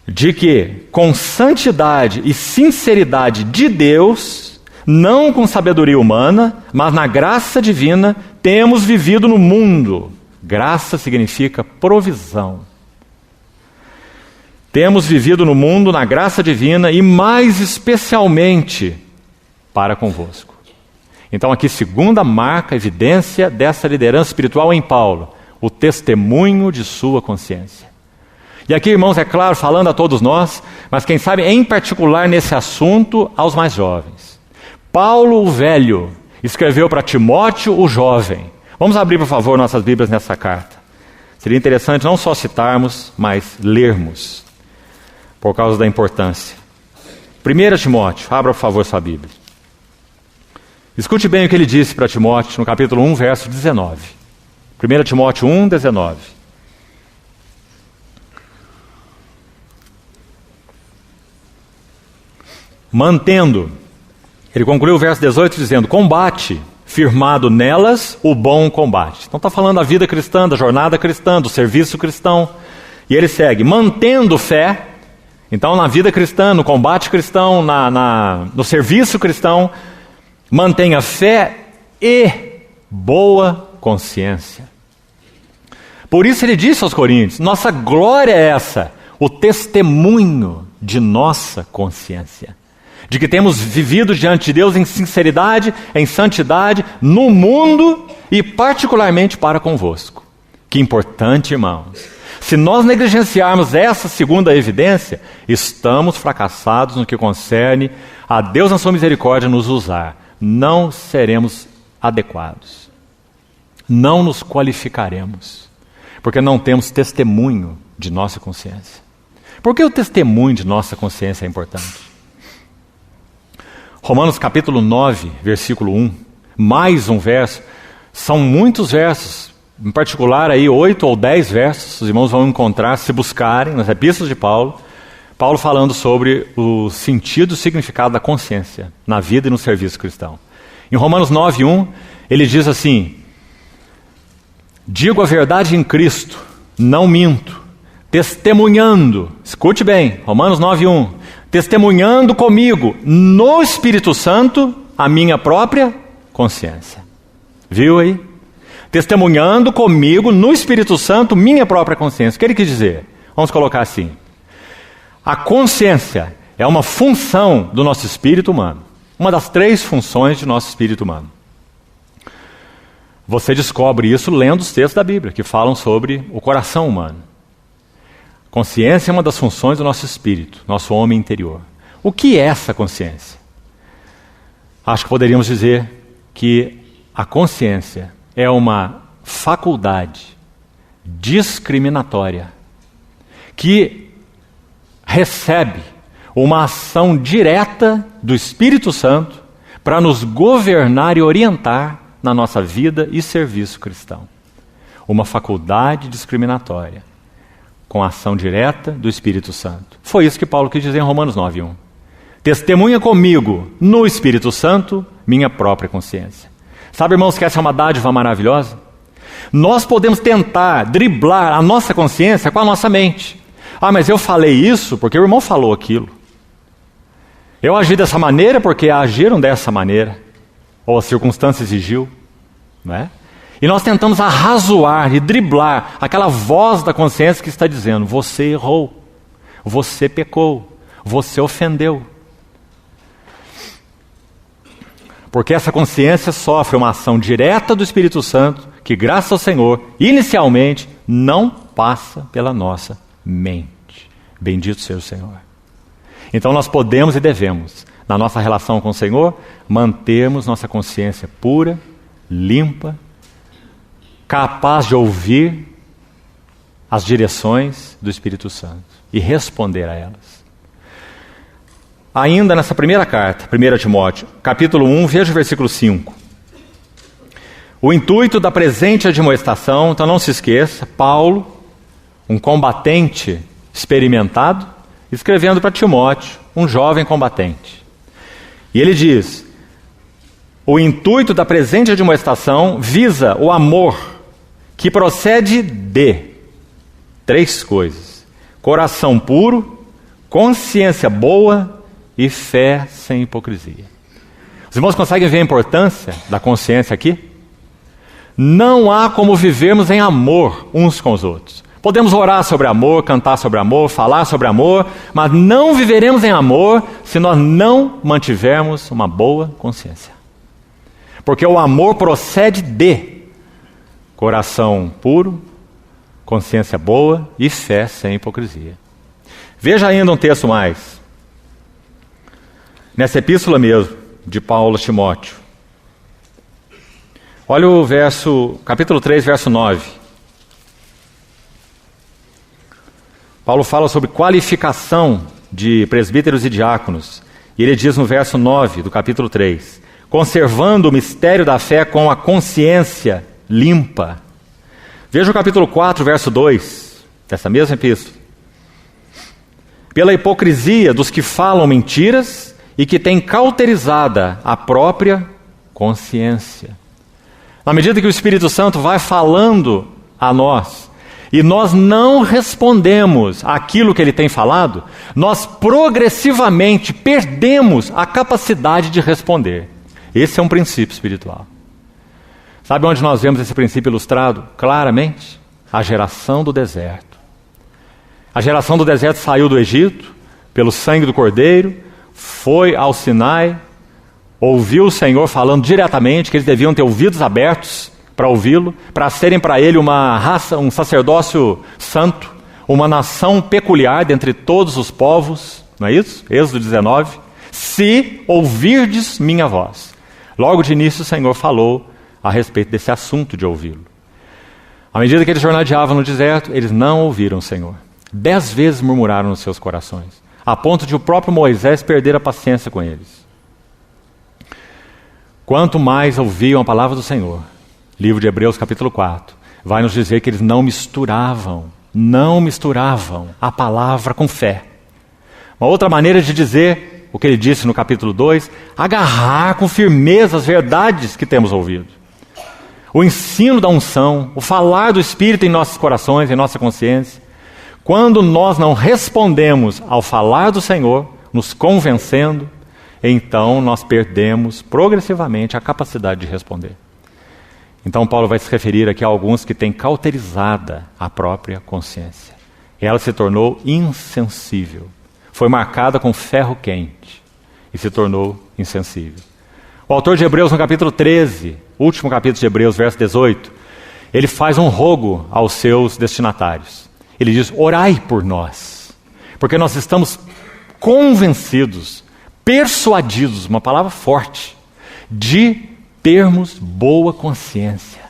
de que com santidade e sinceridade de Deus, não com sabedoria humana, mas na graça divina, temos vivido no mundo. Graça significa provisão. Temos vivido no mundo na graça divina e mais especialmente para convosco. Então aqui, segunda marca, evidência dessa liderança espiritual em Paulo, o testemunho de sua consciência. E aqui, irmãos, é claro, falando a todos nós, mas quem sabe em particular nesse assunto aos mais jovens. Paulo, o velho, escreveu para Timóteo, o jovem. Vamos abrir, por favor, nossas Bíblias nessa carta. Seria interessante não só citarmos, mas lermos, por causa da importância. 1 Timóteo, abra, por favor, sua Bíblia. Escute bem o que ele disse para Timóteo no capítulo 1, verso 19. 1 Timóteo 1, 19. Mantendo, ele concluiu o verso 18 dizendo, combate, firmado nelas, o bom combate. Então está falando da vida cristã, da jornada cristã, do serviço cristão. E ele segue, mantendo fé. Então na vida cristã, no combate cristão, no serviço cristão, mantenha fé e boa consciência. Por isso ele disse aos Coríntios, nossa glória é essa, o testemunho de nossa consciência. De que temos vivido diante de Deus em sinceridade, em santidade, no mundo e particularmente para convosco. Que importante, irmãos. Se nós negligenciarmos essa segunda evidência, estamos fracassados no que concerne a Deus na sua misericórdia nos usar. Não seremos adequados. Não nos qualificaremos. Porque não temos testemunho de nossa consciência. Por que o testemunho de nossa consciência é importante? Romanos capítulo 9, versículo 1, mais um verso, são muitos versos, em particular aí 8 ou 10 versos, os irmãos vão encontrar, se buscarem, nas epístolas de Paulo, Paulo falando sobre o sentido e significado da consciência na vida e no serviço cristão. Em Romanos 9, 1, ele diz assim, digo a verdade em Cristo, não minto, testemunhando, escute bem, Romanos 9, 1, testemunhando comigo no Espírito Santo a minha própria consciência. Viu aí? Testemunhando comigo no Espírito Santo minha própria consciência. O que ele quis dizer? Vamos colocar assim. A consciência é uma função do nosso espírito humano. Uma das 3 funções de nosso espírito humano. Você descobre isso lendo os textos da Bíblia, que falam sobre o coração humano. Consciência é uma das funções do nosso espírito, nosso homem interior. O que é essa consciência? Acho que poderíamos dizer que a consciência é uma faculdade discriminatória que recebe uma ação direta do Espírito Santo para nos governar e orientar na nossa vida e serviço cristão. Uma faculdade discriminatória com a ação direta do Espírito Santo. Foi isso que Paulo quis dizer em Romanos 9, 1. Testemunha comigo no Espírito Santo minha própria consciência. Sabe, irmãos, que essa é uma dádiva maravilhosa? Nós podemos tentar driblar a nossa consciência com a nossa mente. Ah, mas eu falei isso porque o irmão falou aquilo. Eu agi dessa maneira porque agiram dessa maneira. Ou a circunstância exigiu. Não é? E nós tentamos arrazoar e driblar aquela voz da consciência que está dizendo, você errou, você pecou, você ofendeu. Porque essa consciência sofre uma ação direta do Espírito Santo, que graças ao Senhor, inicialmente, não passa pela nossa mente. Bendito seja o Senhor. Então nós podemos e devemos, na nossa relação com o Senhor, mantermos nossa consciência pura, limpa, capaz de ouvir as direções do Espírito Santo e responder a elas. Ainda nessa primeira carta, 1 Timóteo, capítulo 1, veja o versículo 5. O intuito da presente admoestação, então não se esqueça, Paulo, um combatente experimentado, escrevendo para Timóteo, um jovem combatente. E ele diz, o intuito da presente admoestação visa o amor que procede de 3 coisas: coração puro, consciência boa e fé sem hipocrisia. Os irmãos conseguem ver a importância da consciência aqui? Não há como vivermos em amor uns com os outros. Podemos orar sobre amor, cantar sobre amor, falar sobre amor, mas não viveremos em amor se nós não mantivermos uma boa consciência. Porque o amor procede de coração puro, consciência boa e fé sem hipocrisia. Veja ainda um texto mais. Nessa epístola mesmo, de Paulo a Timóteo. Olha o capítulo 3, verso 9. Paulo fala sobre qualificação de presbíteros e diáconos. E ele diz no verso 9 do capítulo 3: conservando o mistério da fé com a consciência limpa. Veja o capítulo 4, verso 2, dessa mesma epístola. Pela hipocrisia dos que falam mentiras e que têm cauterizada a própria consciência. Na medida que o Espírito Santo vai falando a nós, e nós não respondemos àquilo que ele tem falado, nós progressivamente perdemos a capacidade de responder. Esse é um princípio espiritual. Sabe onde nós vemos esse princípio ilustrado? Claramente, a geração do deserto. A geração do deserto saiu do Egito, pelo sangue do Cordeiro, foi ao Sinai, ouviu o Senhor falando diretamente, que eles deviam ter ouvidos abertos para ouvi-lo, para serem para ele uma raça, um sacerdócio santo, uma nação peculiar dentre todos os povos, não é isso? Êxodo 19. Se ouvirdes minha voz. Logo de início o Senhor falou a respeito desse assunto de ouvi-lo. À medida que eles jornadeavam no deserto, eles não ouviram o Senhor. 10 vezes murmuraram nos seus corações, a ponto de o próprio Moisés perder a paciência com eles. Quanto mais ouviam a palavra do Senhor, livro de Hebreus capítulo 4, vai nos dizer que eles não misturavam a palavra com fé. Uma outra maneira de dizer o que ele disse no capítulo 2, agarrar com firmeza as verdades que temos ouvido. O ensino da unção, o falar do Espírito em nossos corações, em nossa consciência. Quando nós não respondemos ao falar do Senhor, nos convencendo, então nós perdemos progressivamente a capacidade de responder. Então Paulo vai se referir aqui a alguns que têm cauterizada a própria consciência. Ela se tornou insensível. Foi marcada com ferro quente e se tornou insensível. O autor de Hebreus, no capítulo 13, último capítulo de Hebreus, verso 18, ele faz um rogo aos seus destinatários. Ele diz: orai por nós, porque nós estamos convencidos, persuadidos, uma palavra forte, de termos boa consciência,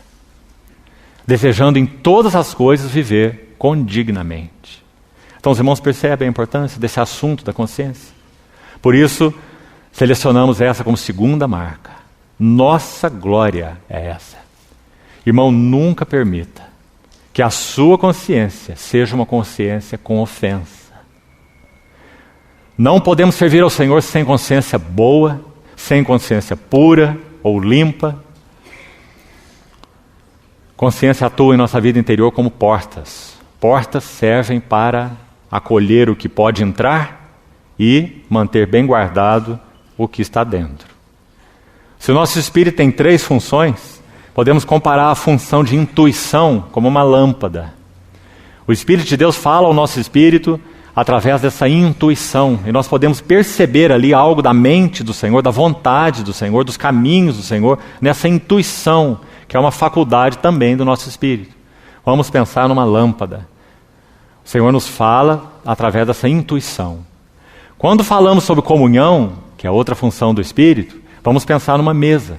desejando em todas as coisas viver condignamente. Então os irmãos percebem a importância desse assunto da consciência. Por isso, selecionamos essa como segunda marca. Nossa glória é essa. Irmão, nunca permita que a sua consciência seja uma consciência com ofensa. Não podemos servir ao Senhor sem consciência boa, sem consciência pura ou limpa. Consciência atua em nossa vida interior como portas. Portas servem para acolher o que pode entrar e manter bem guardado o que está dentro. Se o nosso espírito tem 3 funções, podemos comparar a função de intuição como uma lâmpada. O Espírito de Deus fala ao nosso espírito através dessa intuição, e nós podemos perceber ali algo da mente do Senhor, da vontade do Senhor, dos caminhos do Senhor, nessa intuição, que é uma faculdade também do nosso espírito. Vamos pensar numa lâmpada. O Senhor nos fala através dessa intuição. Quando falamos sobre comunhão, que é outra função do Espírito, vamos pensar numa mesa.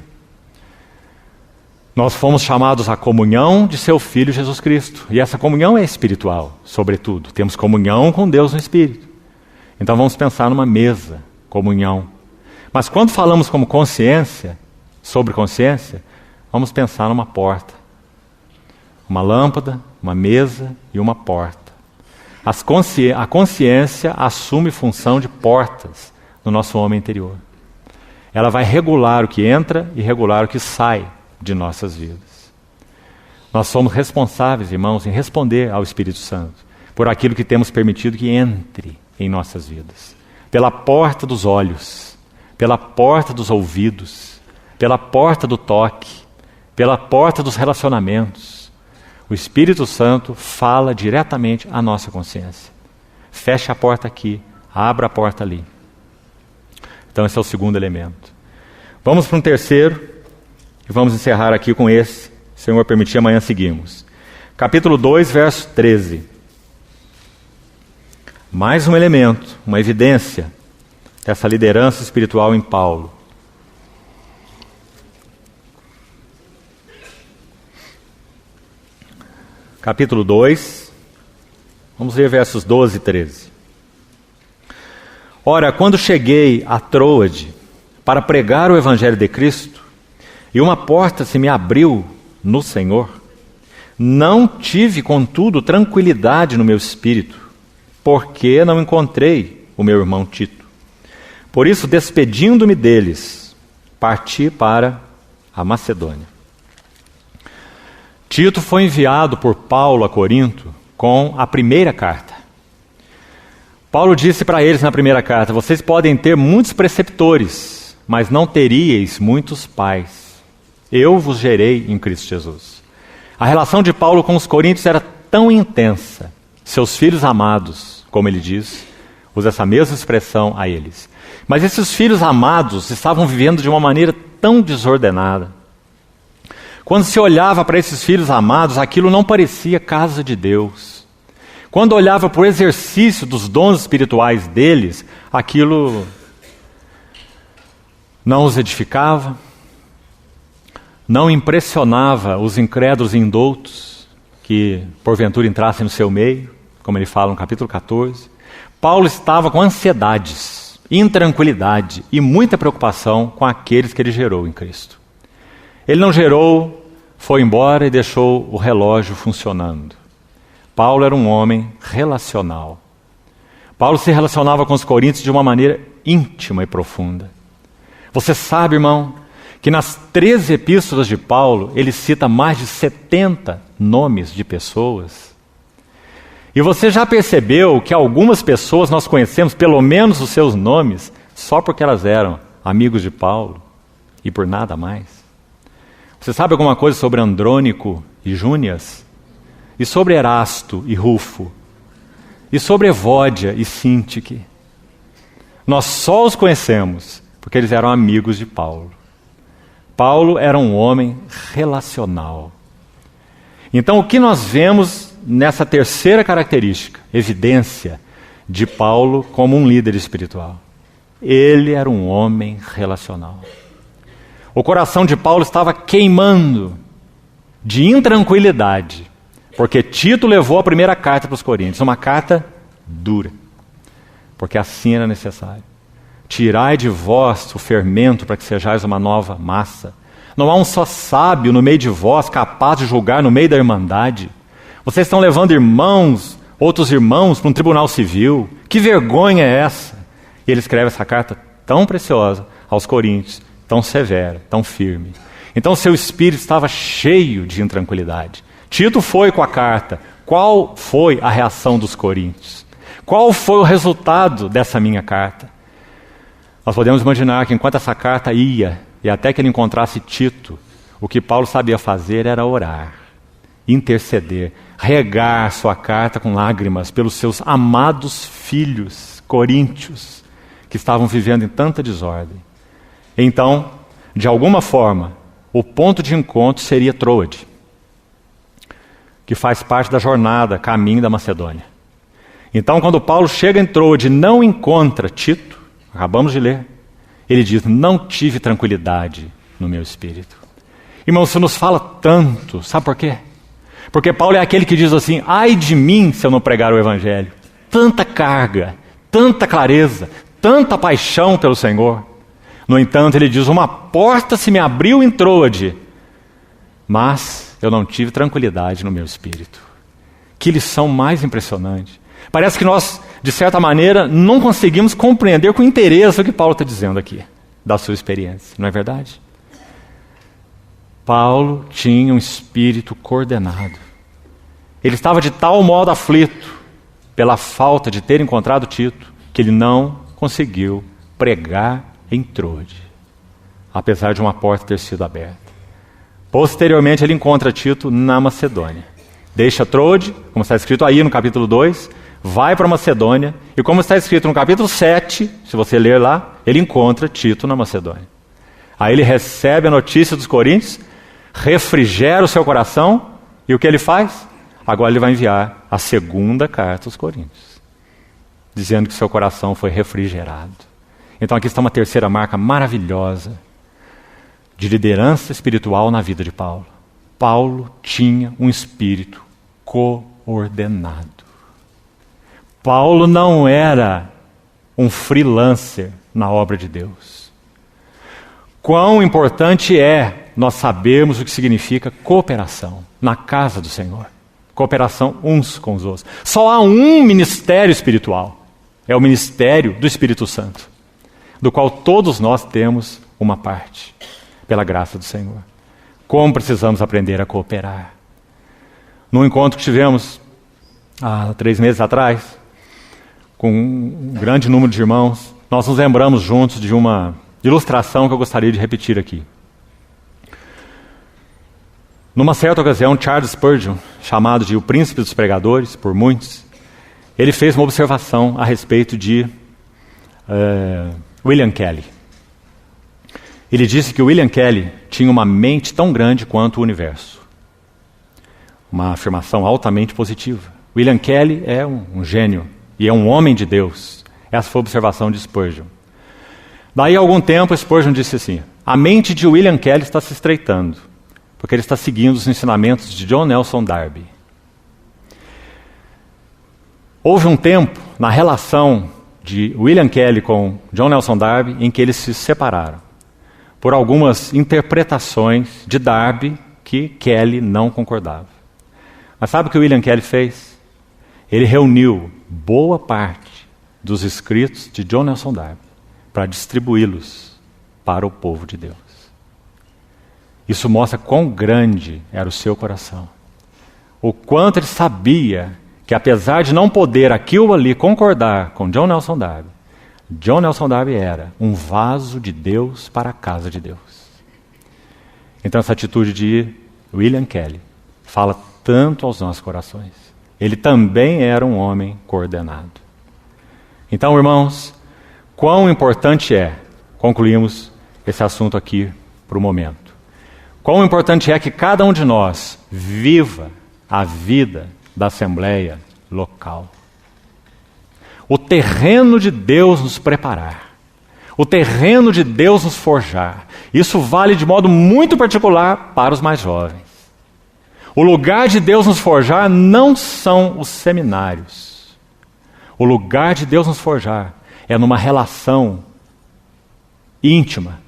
Nós fomos chamados à comunhão de seu Filho Jesus Cristo. E essa comunhão é espiritual, sobretudo. Temos comunhão com Deus no Espírito. Então vamos pensar numa mesa, comunhão. Mas quando falamos como consciência, sobre consciência, vamos pensar numa porta. Uma lâmpada, uma mesa e uma porta. A consciência assume função de portas no nosso homem interior. Ela vai regular o que entra e regular o que sai de nossas vidas. Nós somos responsáveis, irmãos, em responder ao Espírito Santo por aquilo que temos permitido que entre em nossas vidas. Pela porta dos olhos, pela porta dos ouvidos, pela porta do toque, pela porta dos relacionamentos. O Espírito Santo fala diretamente à nossa consciência. Feche a porta aqui, abra a porta ali. Então esse é o segundo elemento. Vamos para um terceiro e vamos encerrar aqui com esse. Se o Senhor permitir, amanhã seguimos. Capítulo 2, verso 13. Mais um elemento, uma evidência dessa liderança espiritual em Paulo. Capítulo 2, vamos ler versos 12 e 13. Ora, quando cheguei a Troade para pregar o Evangelho de Cristo, e uma porta se me abriu no Senhor, não tive, contudo, tranquilidade no meu espírito, porque não encontrei o meu irmão Tito. Por isso, despedindo-me deles, parti para a Macedônia. Tito foi enviado por Paulo a Corinto com a primeira carta. Paulo disse para eles na primeira carta: vocês podem ter muitos preceptores, mas não teríeis muitos pais. Eu vos gerei em Cristo Jesus. A relação de Paulo com os coríntios era tão intensa. Seus filhos amados, como ele diz, usa essa mesma expressão a eles. Mas esses filhos amados estavam vivendo de uma maneira tão desordenada. Quando se olhava para esses filhos amados, aquilo não parecia casa de Deus. Quando olhava para o exercício dos dons espirituais deles, aquilo não os edificava, não impressionava os incrédulos e indoutos que porventura entrassem no seu meio, como ele fala no capítulo 14. Paulo estava com ansiedades, intranquilidade e muita preocupação com aqueles que ele gerou em Cristo. Ele não gerou, foi embora e deixou o relógio funcionando. Paulo era um homem relacional. Paulo se relacionava com os coríntios de uma maneira íntima e profunda. Você sabe, irmão, que nas 13 epístolas de Paulo, ele cita mais de 70 nomes de pessoas. E você já percebeu que algumas pessoas nós conhecemos, pelo menos os seus nomes, só porque elas eram amigos de Paulo e por nada mais? Você sabe alguma coisa sobre Andrônico e Júnias? E sobre Erasto e Rufo? E sobre Evódia e Sintique? Nós só os conhecemos porque eles eram amigos de Paulo. Paulo era um homem relacional. Então, o que nós vemos nessa terceira característica, evidência de Paulo como um líder espiritual? Ele era um homem relacional. O coração de Paulo estava queimando de intranquilidade, porque Tito levou a primeira carta para os coríntios, uma carta dura, porque assim era necessário. Tirai de vós o fermento para que sejais uma nova massa. Não há um só sábio no meio de vós capaz de julgar no meio da irmandade. Vocês estão levando outros irmãos para um tribunal civil. Que vergonha é essa? E ele escreve essa carta tão preciosa aos coríntios, tão severa, tão firme. Então seu espírito estava cheio de intranquilidade. Tito foi com a carta. Qual foi a reação dos coríntios? Qual foi o resultado dessa minha carta? Nós podemos imaginar que enquanto essa carta ia, e até que ele encontrasse Tito, o que Paulo sabia fazer era orar, interceder, regar sua carta com lágrimas pelos seus amados filhos coríntios, que estavam vivendo em tanta desordem. Então, de alguma forma, o ponto de encontro seria Troade, que faz parte da jornada, caminho da Macedônia. Então, quando Paulo chega em Troade e não encontra Tito, acabamos de ler, ele diz: não tive tranquilidade no meu espírito. Irmão, isso nos fala tanto, sabe por quê? Porque Paulo é aquele que diz assim: ai de mim se eu não pregar o Evangelho. Tanta carga, tanta clareza, tanta paixão pelo Senhor. No entanto, ele diz: uma porta se me abriu em Troade, mas eu não tive tranquilidade no meu espírito. Que lição mais impressionante. Parece que nós, de certa maneira, não conseguimos compreender com interesse o que Paulo está dizendo aqui, da sua experiência, não é verdade? Paulo tinha um espírito coordenado. Ele estava de tal modo aflito pela falta de ter encontrado Tito, que ele não conseguiu pregar em Trode, apesar de uma porta ter sido aberta. Posteriormente ele encontra Tito na Macedônia. Deixa Trode, como está escrito aí no capítulo 2, vai para Macedônia, e como está escrito no capítulo 7, se você ler lá, ele encontra Tito na Macedônia. Aí ele recebe a notícia dos coríntios, refrigera o seu coração, e o que ele faz? Agora ele vai enviar a segunda carta aos coríntios, dizendo que seu coração foi refrigerado. Então aqui está uma terceira marca maravilhosa de liderança espiritual na vida de Paulo. Paulo tinha um espírito coordenado. Paulo não era um freelancer na obra de Deus. Quão importante é nós sabermos o que significa cooperação na casa do Senhor. Cooperação uns com os outros. Só há um ministério espiritual. É o ministério do Espírito Santo, do qual todos nós temos uma parte, pela graça do Senhor. Como precisamos aprender a cooperar. Num encontro que tivemos há 3 meses atrás, com um grande número de irmãos, nós nos lembramos juntos de uma ilustração que eu gostaria de repetir aqui. Numa certa ocasião, Charles Spurgeon, chamado de o príncipe dos pregadores por muitos, ele fez uma observação a respeito de William Kelly. Ele disse que William Kelly tinha uma mente tão grande quanto o universo. Uma afirmação altamente positiva. William Kelly é um gênio e é um homem de Deus. Essa foi a observação de Spurgeon. Daí a algum tempo, Spurgeon disse assim: a mente de William Kelly está se estreitando, porque ele está seguindo os ensinamentos de John Nelson Darby. Houve um tempo na relação de William Kelly com John Nelson Darby em que eles se separaram, por algumas interpretações de Darby que Kelly não concordava. Mas sabe o que William Kelly fez? Ele reuniu boa parte dos escritos de John Nelson Darby para distribuí-los para o povo de Deus. Isso mostra quão grande era o seu coração. O quanto ele sabia que, apesar de não poder aqui ou ali concordar com John Nelson Darby era um vaso de Deus para a casa de Deus. Então essa atitude de William Kelly fala tanto aos nossos corações. Ele também era um homem coordenado. Então, irmãos, quão importante é, concluímos esse assunto aqui para o momento, quão importante é que cada um de nós viva a vida da Assembleia local. O terreno de Deus nos preparar, o terreno de Deus nos forjar. Isso vale de modo muito particular para os mais jovens. O lugar de Deus nos forjar não são os seminários. O lugar de Deus nos forjar é numa relação íntima,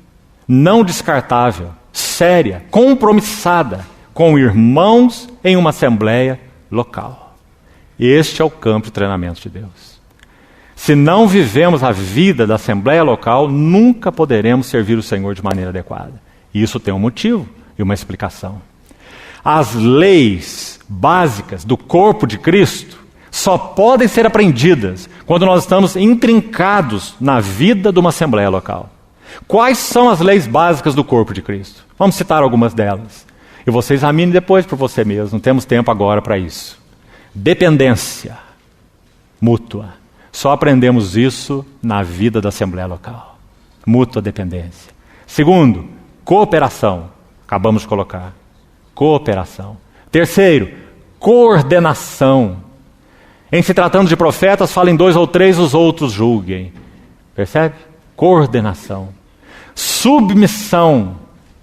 não descartável, séria, compromissada com irmãos em uma assembleia local. Este é o campo de treinamento de Deus. Se não vivemos a vida da assembleia local, nunca poderemos servir o Senhor de maneira adequada. E isso tem um motivo e uma explicação. As leis básicas do corpo de Cristo só podem ser aprendidas quando nós estamos intrincados na vida de uma assembleia local. Quais são as leis básicas do corpo de Cristo? Vamos citar algumas delas. E você examine depois por você mesmo, não temos tempo agora para isso. Dependência mútua. Só aprendemos isso na vida da assembleia local. Mútua dependência. Segundo, cooperação. Acabamos de colocar. Cooperação. Terceiro, coordenação. Em se tratando de profetas, falem 2 ou 3, os outros julguem. Percebe? Coordenação. Submissão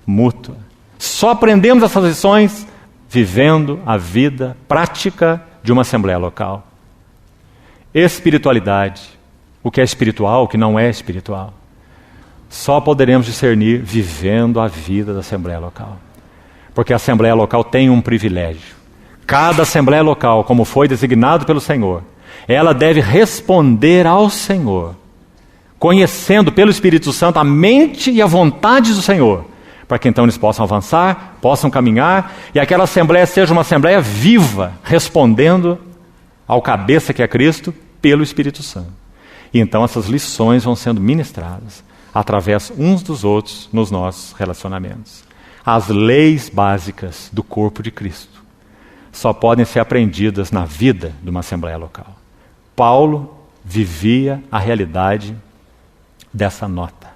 mútua. Só aprendemos essas lições vivendo a vida prática de uma assembleia local. Espiritualidade. O que é espiritual, o que não é espiritual. Só poderemos discernir vivendo a vida da assembleia local. Porque a assembleia local tem um privilégio. Cada assembleia local, como foi designado pelo Senhor, ela deve responder ao Senhor, conhecendo pelo Espírito Santo a mente e a vontade do Senhor, para que então eles possam avançar, possam caminhar, e aquela assembleia seja uma assembleia viva, respondendo ao cabeça que é Cristo, pelo Espírito Santo. E então essas lições vão sendo ministradas através uns dos outros nos nossos relacionamentos. As leis básicas do corpo de Cristo só podem ser aprendidas na vida de uma assembleia local. Paulo vivia a realidade dessa nota.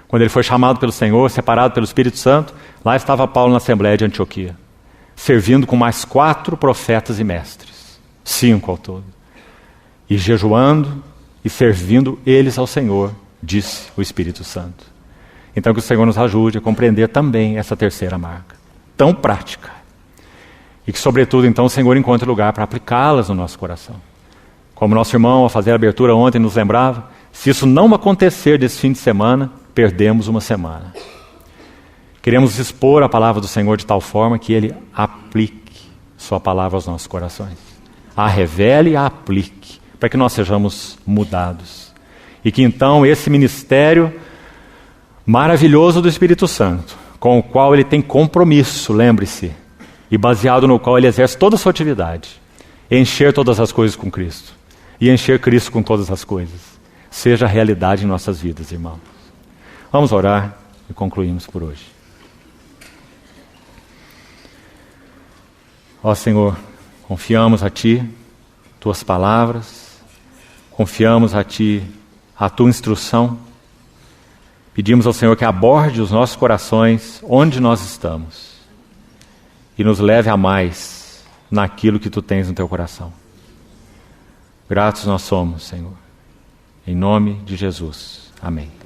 Quando ele foi chamado pelo Senhor, separado pelo Espírito Santo, lá estava Paulo na Assembleia de Antioquia, servindo com mais 4 profetas e mestres, 5 ao todo, e jejuando e servindo eles ao Senhor, disse o Espírito Santo. Então que o Senhor nos ajude a compreender também essa terceira marca, tão prática, e que sobretudo então o Senhor encontre lugar para aplicá-las no nosso coração. Como nosso irmão, ao fazer a abertura ontem, nos lembrava, se isso não acontecer desse fim de semana, perdemos uma semana. Queremos expor a palavra do Senhor de tal forma que Ele aplique sua palavra aos nossos corações. A revele e a aplique, para que nós sejamos mudados. E que então esse ministério maravilhoso do Espírito Santo, com o qual Ele tem compromisso, lembre-se, e baseado no qual Ele exerce toda a sua atividade, encher todas as coisas com Cristo, e encher Cristo com todas as coisas, seja realidade em nossas vidas, irmãos. Vamos orar e concluímos por hoje. Ó Senhor, confiamos a Ti, Tuas palavras, confiamos a Ti a Tua instrução. Pedimos ao Senhor que aborde os nossos corações onde nós estamos e nos leve a mais naquilo que Tu tens no Teu coração. Gratos nós somos, Senhor. Em nome de Jesus. Amém.